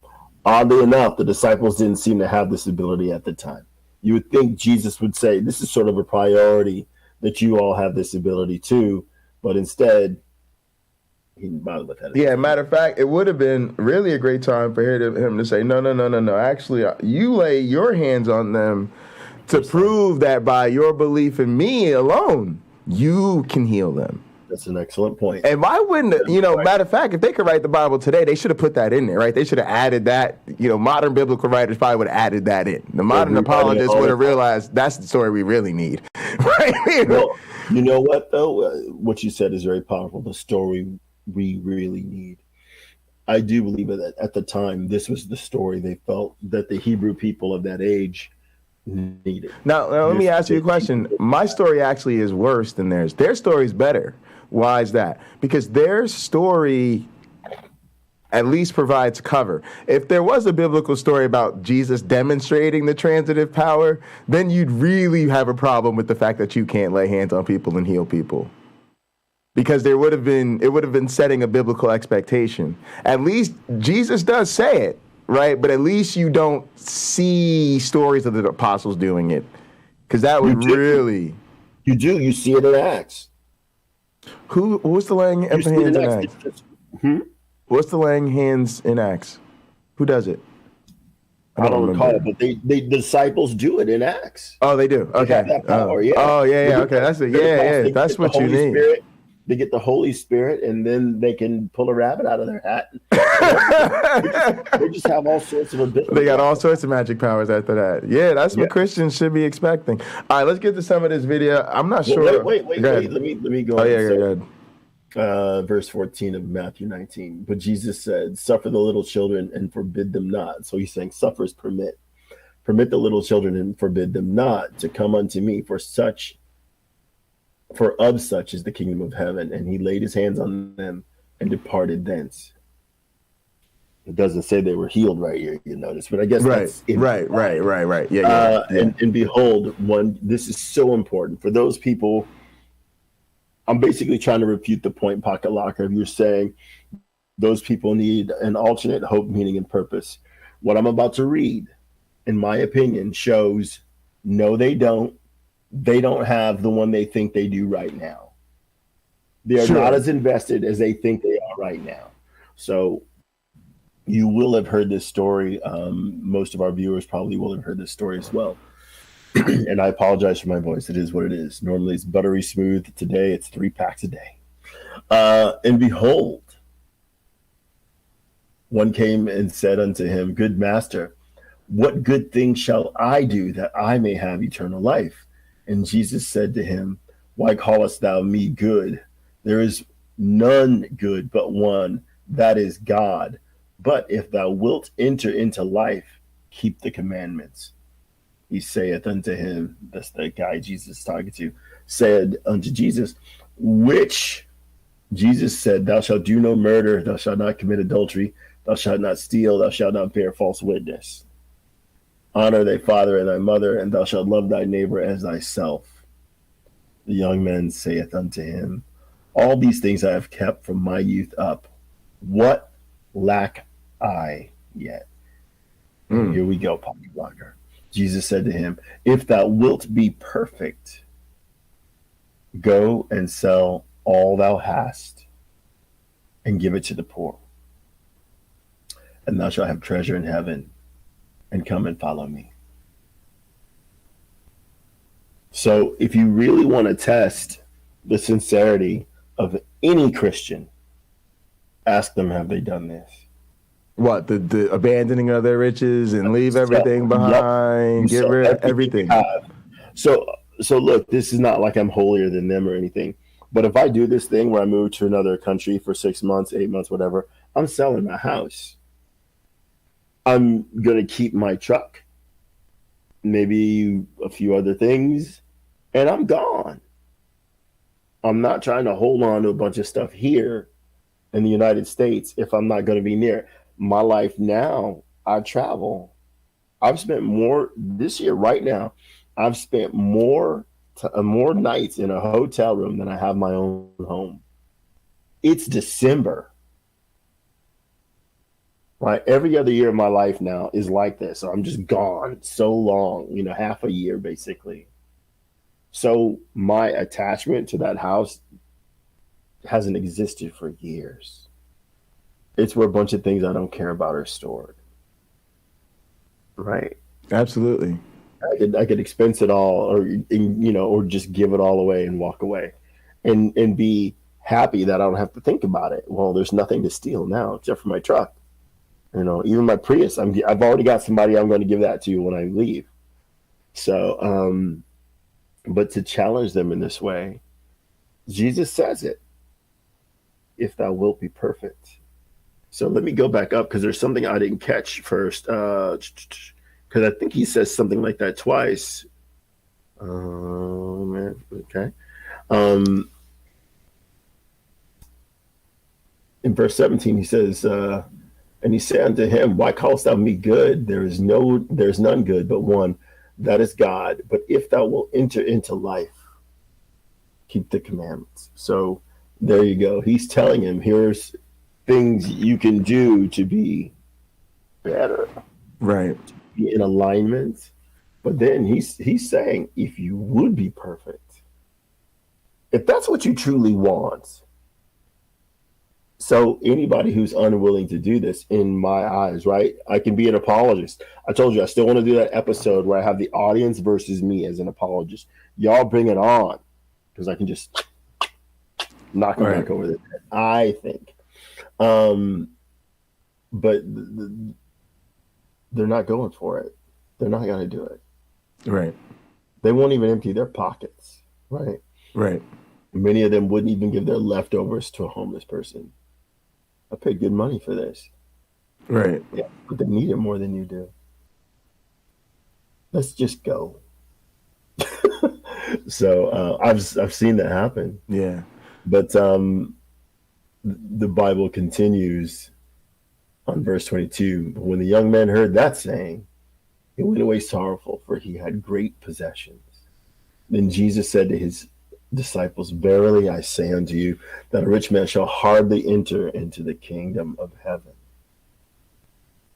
Oddly enough, the disciples didn't seem to have this ability at the time. You would think Jesus would say, this is sort of a priority that you all have this ability too, but instead, he didn't bother with that. Yeah, matter of fact, it would have been really a great time for him to say, no. Actually, you lay your hands on them to prove that by your belief in me alone, you can heal them. That's an excellent point. And why wouldn't, matter of fact, if they could write the Bible today, they should have put that in there, right? They should have added that. Modern biblical writers probably would have added that in. The modern apologists would have realized that's the story we really need, right? Well, you know what, though? What you said is very powerful. The story we really need. I do believe that at the time, this was the story they felt that the Hebrew people of that age needed. Now let me ask you a question. My story actually is worse than theirs. Their story is better. Why is that? Because their story at least provides cover. If there was a biblical story about Jesus demonstrating the transitive power, then you'd really have a problem with the fact that you can't lay hands on people and heal people. Because it would have been setting a biblical expectation. At least Jesus does say it, right? But at least you don't see stories of the apostles doing it. Because that would really... You do. You see it in Acts. Who's the laying of hands in Acts? What's the laying hands in Acts? Who does it? I don't recall, but the disciples do it in Acts. Oh, they do. Okay. They have that power, yeah. Oh, yeah. Okay, that's it. Yeah. That's what you need. Spirit. They get the Holy Spirit, and then they can pull a rabbit out of their hat. They just have all sorts of abilities. They got all sorts of magic powers after that. Yeah, that's what Christians should be expecting. All right, let's get to some of this video. I'm not sure. Wait. Let me go. Oh, yeah, go ahead. Verse 14 of Matthew 19. But Jesus said, suffer the little children and forbid them not. So he's saying suffers permit. Permit the little children and forbid them not to come unto me, for of such is the kingdom of heaven. And he laid his hands on them and departed thence. It doesn't say they were healed right here, you notice, but I guess that's right. Yeah. And behold, this is so important for those people. I'm basically trying to refute the point, Pocket Locker. You're saying those people need an alternate hope, meaning, and purpose. What I'm about to read, in my opinion, shows no, they don't. They don't have the one they think they do right now. They are not as invested as they think they are right now. So you will have heard this story. Most of our viewers probably will have heard this story as well. And I apologize for my voice. It is what it is. Normally it's buttery smooth. Today it's 3 packs a day. And behold, one came and said unto him, Good master, what good thing shall I do that I may have eternal life? And Jesus said to him, Why callest thou me good? There is none good but one, that is God. But if thou wilt enter into life, keep the commandments. He saith unto him, that's the guy Jesus is talking to, said unto Jesus, which Jesus said, thou shalt do no murder, thou shalt not commit adultery, thou shalt not steal, thou shalt not bear false witness. Honor thy father and thy mother, and thou shalt love thy neighbor as thyself. The young man saith unto him, all these things I have kept from my youth up. What lack I yet? Here we go, pocket blocker. Jesus said to him, if thou wilt be perfect, go and sell all thou hast and give it to the poor, and thou shalt have treasure in heaven, and come and follow me. So if you really want to test the sincerity of any Christian, ask them, have they done this? What, the abandoning of their riches and leave everything behind, get rid of everything. So look, this is not like I'm holier than them or anything. But if I do this thing where I move to another country for 6 months, 8 months, whatever, I'm selling my house. I'm going to keep my truck, maybe a few other things, and I'm gone. I'm not trying to hold on to a bunch of stuff here in the United States if I'm not going to be near. My life now, I travel. I've spent more this year right now. I've spent more nights in a hotel room than I have my own home. It's December. Right? Every other year of my life now is like this. So I'm just gone so long, half a year basically. So my attachment to that house hasn't existed for years. It's where a bunch of things I don't care about are stored. Right? Absolutely. I could expense it all, or just give it all away and walk away, and be happy that I don't have to think about it. Well, there's nothing to steal now except for my truck. Even my Prius. I've already got somebody I'm going to give that to when I leave. So, but to challenge them in this way, Jesus says it. If thou wilt be perfect. So let me go back up because there's something I didn't catch first. Because I think he says something like that twice. Okay. In verse 17, he says, and he said unto him, why callest thou me good? There's none good but one, that is God. But if thou wilt enter into life, keep the commandments. So there you go. He's telling him, here's things you can do to be better. Right. In alignment, but then he's saying, if you would be perfect, if that's what you truly want. So anybody who's unwilling to do this, in my eyes, right, I can be an apologist. I told you I still want to do that episode where I have the audience versus me as an apologist. Y'all bring it on, because I can just knock them back over the head, I think. But they're not going for it. They're not going to do it. Right. They won't even empty their pockets. Right. Right. Many of them wouldn't even give their leftovers to a homeless person. I paid good money for this. Right. Yeah, but they need it more than you do. Let's just go. So I've seen that happen. Yeah. But the Bible continues on verse 22. But when the young man heard that saying, he went away sorrowful, for he had great possessions. Then Jesus said to his disciples, verily I say unto you, that a rich man shall hardly enter into the kingdom of heaven.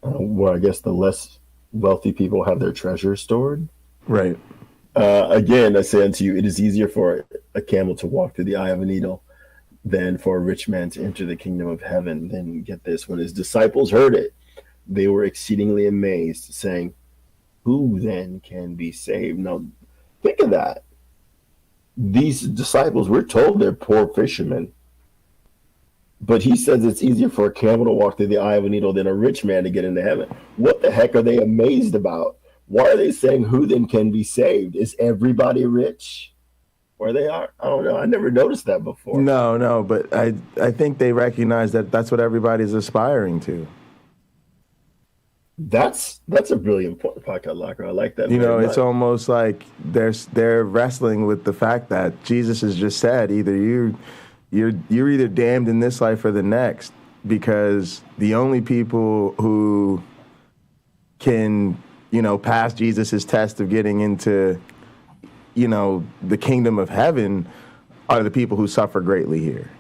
Where I guess the less wealthy people have their treasure stored. Right. Again, I say unto you, it is easier for a camel to walk through the eye of a needle than for a rich man to enter the kingdom of heaven. Then get this, when his disciples heard it, they were exceedingly amazed, saying, who then can be saved? Now, think of that. These disciples, we're told they're poor fishermen. But he says it's easier for a camel to walk through the eye of a needle than a rich man to get into heaven. What the heck are they amazed about? Why are they saying, who then can be saved? Is everybody rich? Where they are? I don't know. I never noticed that before. No, but I think they recognize that that's what everybody's aspiring to. That's a really important pocket locker. I like that. You know, very it's much. almost like they're wrestling with the fact that Jesus has just said either you're either damned in this life or the next, because the only people who can, you know, pass Jesus's test of getting into, you know, the kingdom of heaven are the people who suffer greatly here.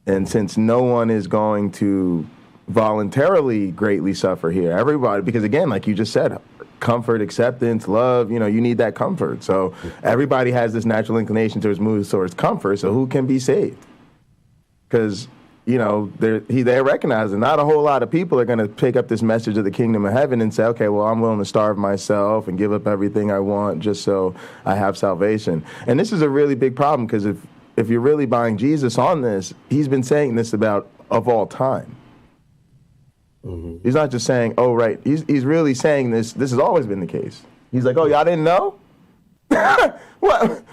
And since no one is going to voluntarily greatly suffer here, everybody, because again, like you just said, comfort, acceptance, love, you know, you need that comfort. So everybody has this natural inclination towards moving towards comfort. So who can be saved? Because, you know, they recognize that not a whole lot of people are going to pick up this message of the kingdom of heaven and say, okay, well, I'm willing to starve myself and give up everything I want just so I have salvation. And this is a really big problem, because if you're really buying Jesus on this, he's been saying this about of all time. Mm-hmm. He's not just saying, oh, right. He's really saying this. This has always been the case. He's like, oh, y'all didn't know? What?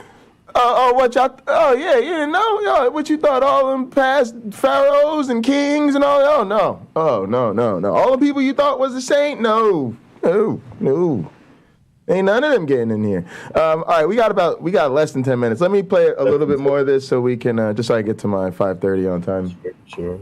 What y'all? Oh, yeah, you didn't know? Yo, what you thought? All them past pharaohs and kings and all? Oh, no. Oh, no. All the people you thought was the saint? No. Ain't none of them getting in here. All right, we got less than 10 minutes. Let me play a little bit more of this so we can, just so I get to my 5:30 on time. Sure.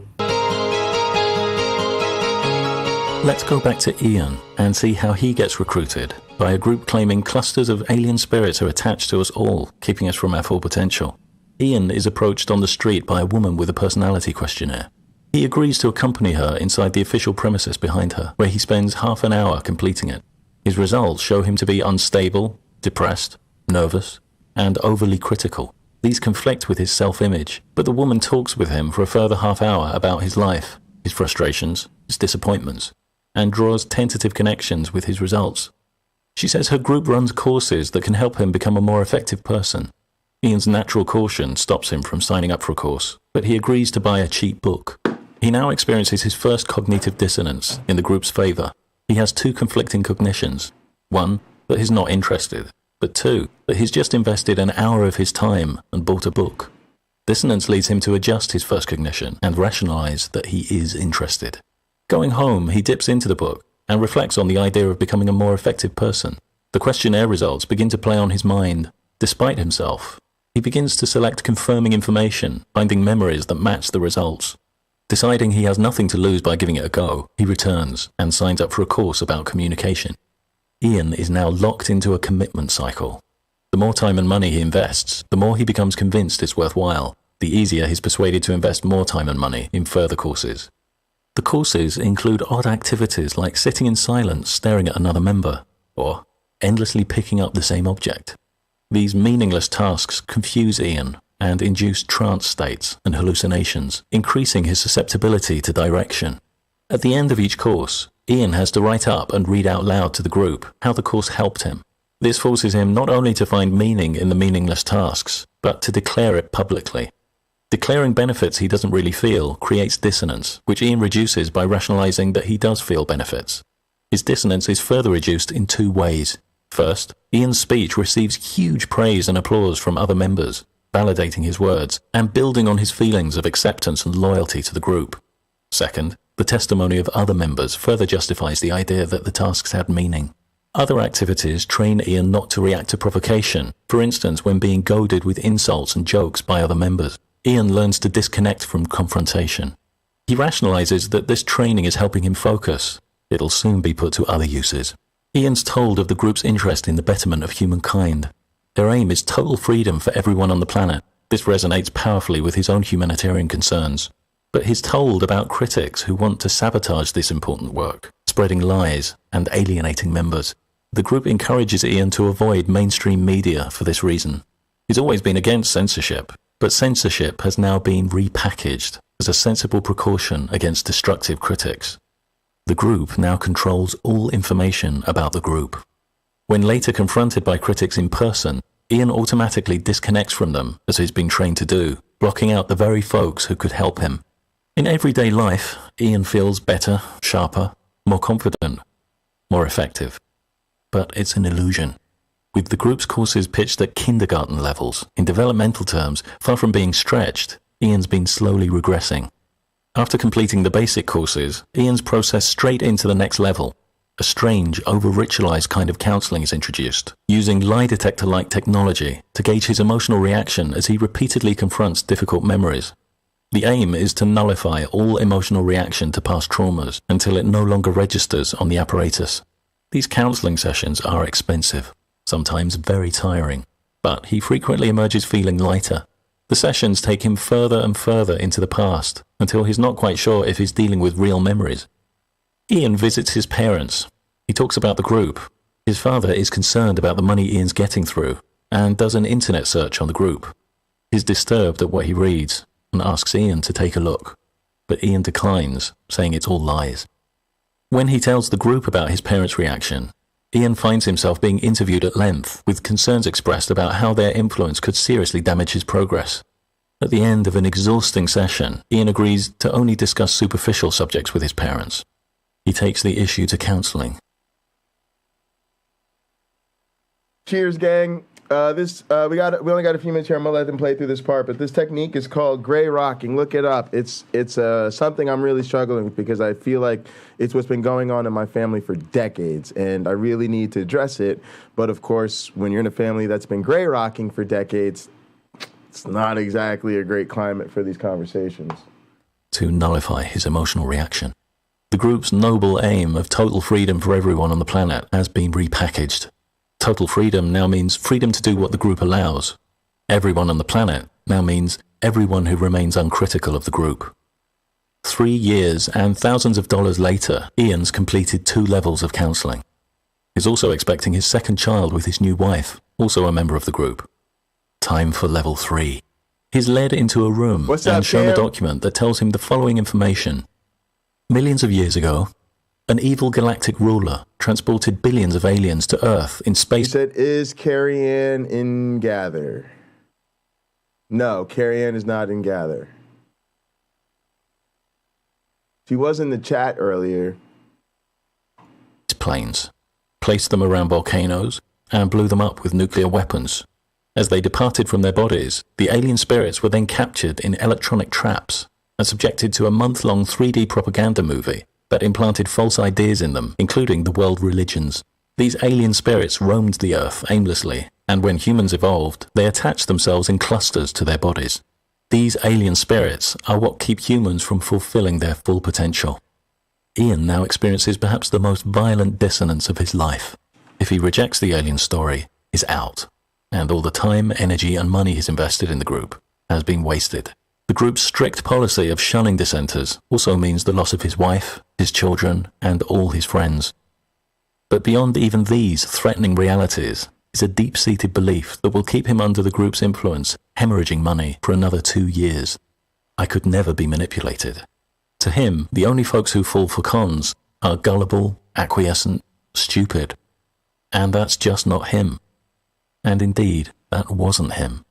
Let's go back to Ian and see how he gets recruited by a group claiming clusters of alien spirits are attached to us all, keeping us from our full potential. Ian is approached on the street by a woman with a personality questionnaire. He agrees to accompany her inside the official premises behind her, where he spends half an hour completing it. His results show him to be unstable, depressed, nervous, and overly critical. These conflict with his self-image, but the woman talks with him for a further half hour about his life, his frustrations, his disappointments, and draws tentative connections with his results. She says her group runs courses that can help him become a more effective person. Ian's natural caution stops him from signing up for a course, but he agrees to buy a cheap book. He now experiences his first cognitive dissonance in the group's favor. He has two conflicting cognitions. One, that he's not interested, but two, that he's just invested an hour of his time and bought a book. Dissonance leads him to adjust his first cognition and rationalize that he is interested. Going home, he dips into the book and reflects on the idea of becoming a more effective person. The questionnaire results begin to play on his mind. Despite himself, he begins to select confirming information, finding memories that match the results. Deciding he has nothing to lose by giving it a go, he returns and signs up for a course about communication. Ian is now locked into a commitment cycle. The more time and money he invests, the more he becomes convinced it's worthwhile. The easier he's persuaded to invest more time and money in further courses. The courses include odd activities like sitting in silence staring at another member, or endlessly picking up the same object. These meaningless tasks confuse Ian and induce trance states and hallucinations, increasing his susceptibility to direction. At the end of each course, Ian has to write up and read out loud to the group how the course helped him. This forces him not only to find meaning in the meaningless tasks, but to declare it publicly. Declaring benefits he doesn't really feel creates dissonance, which Ian reduces by rationalizing that he does feel benefits. His dissonance is further reduced in two ways. First, Ian's speech receives huge praise and applause from other members, validating his words and building on his feelings of acceptance and loyalty to the group. Second, the testimony of other members further justifies the idea that the tasks had meaning. Other activities train Ian not to react to provocation, for instance when being goaded with insults and jokes by other members. Ian learns to disconnect from confrontation. He rationalizes that this training is helping him focus. It'll soon be put to other uses. Ian's told of the group's interest in the betterment of humankind. Their aim is total freedom for everyone on the planet. This resonates powerfully with his own humanitarian concerns. But he's told about critics who want to sabotage this important work, spreading lies and alienating members. The group encourages Ian to avoid mainstream media for this reason. He's always been against censorship, but censorship has now been repackaged as a sensible precaution against destructive critics. The group now controls all information about the group. When later confronted by critics in person, Ian automatically disconnects from them, as he's been trained to do, blocking out the very folks who could help him. In everyday life, Ian feels better, sharper, more confident, more effective. But it's an illusion. With the group's courses pitched at kindergarten levels, in developmental terms, far from being stretched, Ian's been slowly regressing. After completing the basic courses, Ian's processed straight into the next level. A strange, over-ritualized kind of counseling is introduced, using lie detector-like technology to gauge his emotional reaction as he repeatedly confronts difficult memories. The aim is to nullify all emotional reaction to past traumas until it no longer registers on the apparatus. These counseling sessions are expensive, sometimes very tiring, but he frequently emerges feeling lighter. The sessions take him further and further into the past until he's not quite sure if he's dealing with real memories. Ian visits his parents. He talks about the group. His father is concerned about the money Ian's getting through and does an internet search on the group. He's disturbed at what he reads and asks Ian to take a look, but Ian declines, saying it's all lies. When he tells the group about his parents' reaction, Ian finds himself being interviewed at length, with concerns expressed about how their influence could seriously damage his progress. At the end of an exhausting session, Ian agrees to only discuss superficial subjects with his parents. He takes the issue to counseling. Cheers, gang. We only got a few minutes here. I'm gonna let them play through this part, but this technique is called gray rocking. Look it up. It's something I'm really struggling with because I feel like it's what's been going on in my family for decades, and I really need to address it. But of course, when you're in a family that's been gray rocking for decades, it's not exactly a great climate for these conversations. To nullify his emotional reaction. The group's noble aim of total freedom for everyone on the planet has been repackaged. Total freedom now means freedom to do what the group allows. Everyone on the planet now means everyone who remains uncritical of the group. 3 years and thousands of dollars later, Ian's completed 2 levels of counseling. He's also expecting his second child with his new wife, also a member of the group. Time for level 3. He's led into a room and shown a document that tells him the following information. Millions of years ago, an evil galactic ruler transported billions of aliens to Earth in space. He said, is Carrie-Ann in Gather? No, Carrie-Ann is not in Gather. She was in the chat earlier. Planes, placed them around volcanoes, and blew them up with nuclear weapons. As they departed from their bodies, the alien spirits were then captured in electronic traps and subjected to a month-long 3D propaganda movie that implanted false ideas in them, including the world religions. These alien spirits roamed the Earth aimlessly, and when humans evolved, they attached themselves in clusters to their bodies. These alien spirits are what keep humans from fulfilling their full potential. Ian now experiences perhaps the most violent dissonance of his life. If he rejects the alien story, he's out, and all the time, energy, and money he's invested in the group has been wasted. The group's strict policy of shunning dissenters also means the loss of his wife, his children, and all his friends. But beyond even these threatening realities is a deep-seated belief that will keep him under the group's influence, hemorrhaging money for another 2 years. I could never be manipulated. To him, the only folks who fall for cons are gullible, acquiescent, stupid. And that's just not him. And indeed, that wasn't him.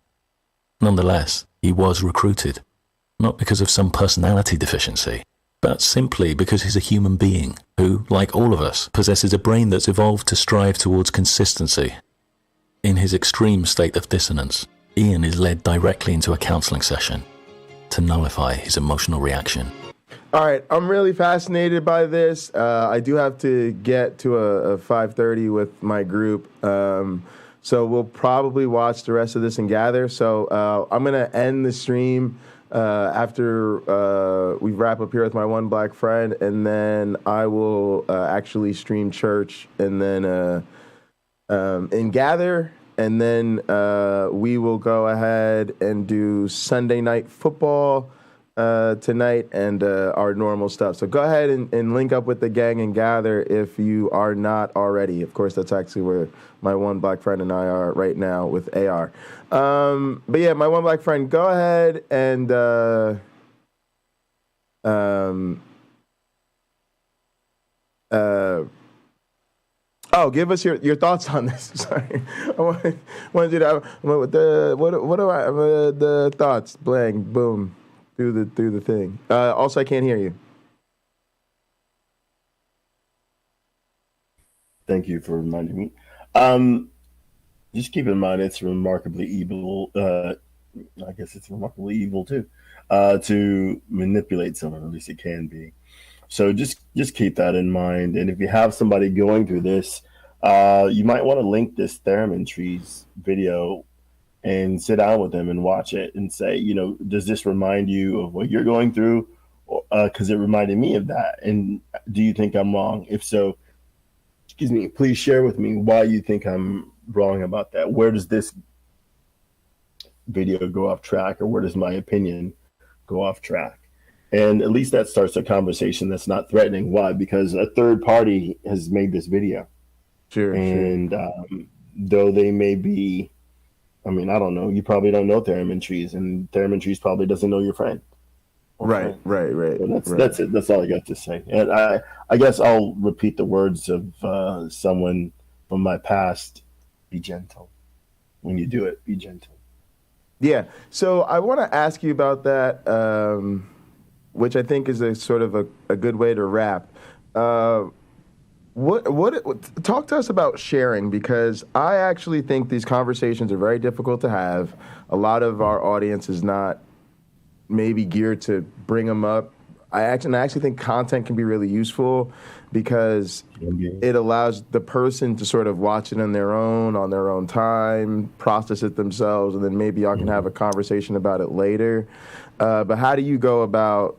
Nonetheless, he was recruited. Not because of some personality deficiency, but simply because he's a human being who, like all of us, possesses a brain that's evolved to strive towards consistency. In his extreme state of dissonance, Ian is led directly into a counseling session to nullify his emotional reaction. All right, I'm really fascinated by this. I do have to get to a 5:30 with my group, so we'll probably watch the rest of this and gather. So I'm going to end the stream after we wrap up here with my one black friend, and then I will actually stream church and then and gather, and then we will go ahead and do Sunday night football tonight and our normal stuff. So go ahead and link up with the gang and gather if you are not already. Of course, that's actually where my one black friend and I are right now with AR. But yeah, my one black friend, go ahead and give us your thoughts on this. Sorry, I wanted you to the thoughts. Blang, boom. Through the thing. Also, I can't hear you. Thank you for reminding me. Just keep in mind it's remarkably evil. I guess it's remarkably evil too, to manipulate someone. At least it can be. So just keep that in mind. And if you have somebody going through this, you might want to link this Theremin Trees video and sit down with them and watch it and say, you know, does this remind you of what you're going through? Because it reminded me of that. And do you think I'm wrong? If so, excuse me, please share with me why you think I'm wrong about that. Where does this video go off track, or where does my opinion go off track? And at least that starts a conversation that's not threatening. Why? Because a third party has made this video. Sure. And though they may be, I mean, I don't know. You probably don't know Theremin Trees, and Theremin Trees probably doesn't know your friend. Right. So that's it. That's all I got to say. And I guess I'll repeat the words of someone from my past. Be gentle. When you do it, be gentle. Yeah. So I want to ask you about that, which I think is a sort of a good way to wrap. What talk to us about sharing, because I actually think these conversations are very difficult to have. A lot of our audience is not maybe geared to bring them up. I actually think content can be really useful because it allows the person to sort of watch it on their own time, process it themselves, and then maybe y'all can have a conversation about it later. But how do you go about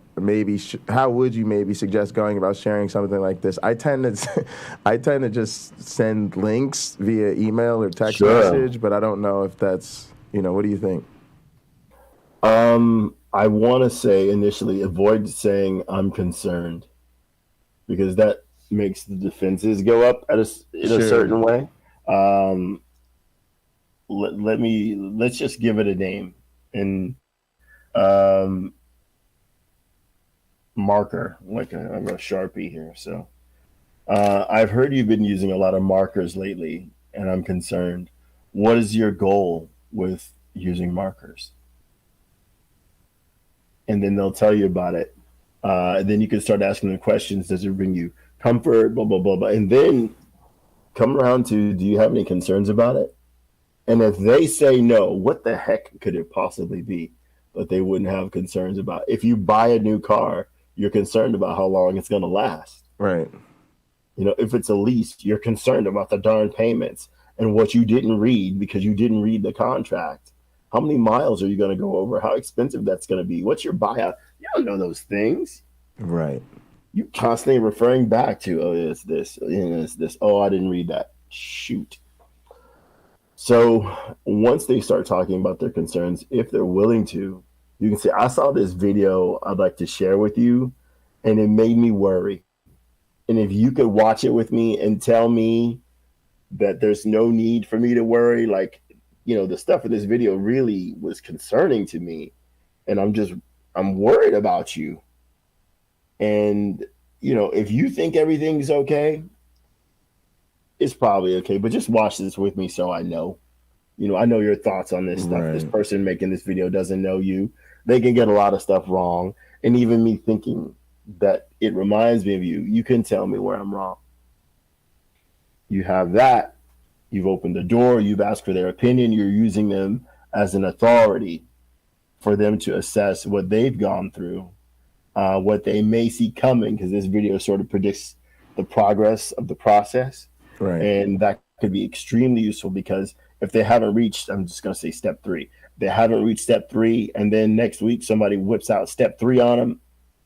how would you maybe suggest going about sharing something like this? I tend to just send links via email or text message, but I don't know if that's, what do you think? I want to say initially avoid saying I'm concerned, because that makes the defenses go up in a certain way. Let's just give it a name. And marker, like I'm a Sharpie here. So I've heard you've been using a lot of markers lately, and I'm concerned. What is your goal with using markers? And then they'll tell you about it. And then you can start asking them questions. Does it bring you comfort? Blah, blah, blah, blah. And then come around to, do you have any concerns about it? And if they say no, what the heck could it possibly be that they wouldn't have concerns about? If you buy a new car, you're concerned about how long it's going to last. Right. If it's a lease, you're concerned about the darn payments and what you didn't read because you didn't read the contract. How many miles are you going to go over? How expensive that's going to be? What's your buyout? You don't know those things. Right. You constantly referring back to, oh, it's this, it's this. Oh, I didn't read that. Shoot. So once they start talking about their concerns, if they're willing to, you can say, I saw this video I'd like to share with you, and it made me worry. And if you could watch it with me and tell me that there's no need for me to worry, like, the stuff in this video really was concerning to me, and I'm worried about you. And, if you think everything's okay, it's probably okay, but just watch this with me so I know. I know your thoughts on this stuff. Right. This person making this video doesn't know you. They can get a lot of stuff wrong. And even me thinking that it reminds me of you, you can tell me where I'm wrong. You have that. You've opened the door. You've asked for their opinion. You're using them as an authority for them to assess what they've gone through, what they may see coming, because this video sort of predicts the progress of the process. Right. And that could be extremely useful, because if they haven't reached, I'm just going to say step 3, they haven't reached step 3, and then next week somebody whips out step 3 on them,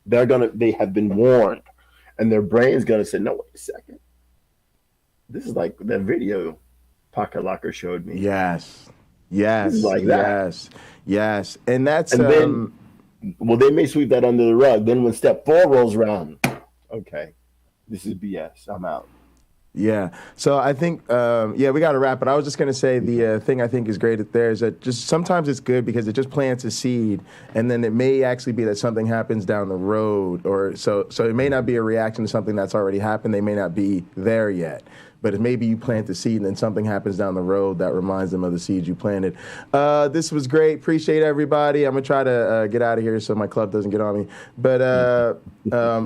they have been warned, and their brain's going to say, no, wait a second. This is like that video Pocket Locker showed me. Yes. Like that. Yes. And that's, and then, they may sweep that under the rug. Then when step 4 rolls around, okay, this is BS. I'm out. Yeah. So I think, we got to wrap. But I was just going to say the thing I think is great there is that just sometimes it's good because it just plants a seed, and then it may actually be that something happens down the road, or so it may not be a reaction to something that's already happened. They may not be there yet. But maybe you plant the seed and then something happens down the road that reminds them of the seed you planted. This was great. Appreciate everybody. I'm going to try to get out of here so my club doesn't get on me. But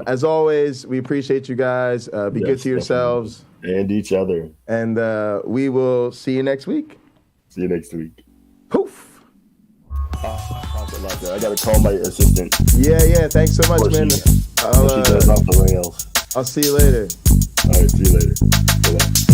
as always, we appreciate you guys. Be good to yourselves. And each other. And we will see you next week. See you next week. Poof. I got to call my assistant. Yeah. Thanks so much, man. She goes off the rails. I'll see you later. All right, see you later. Bye-bye.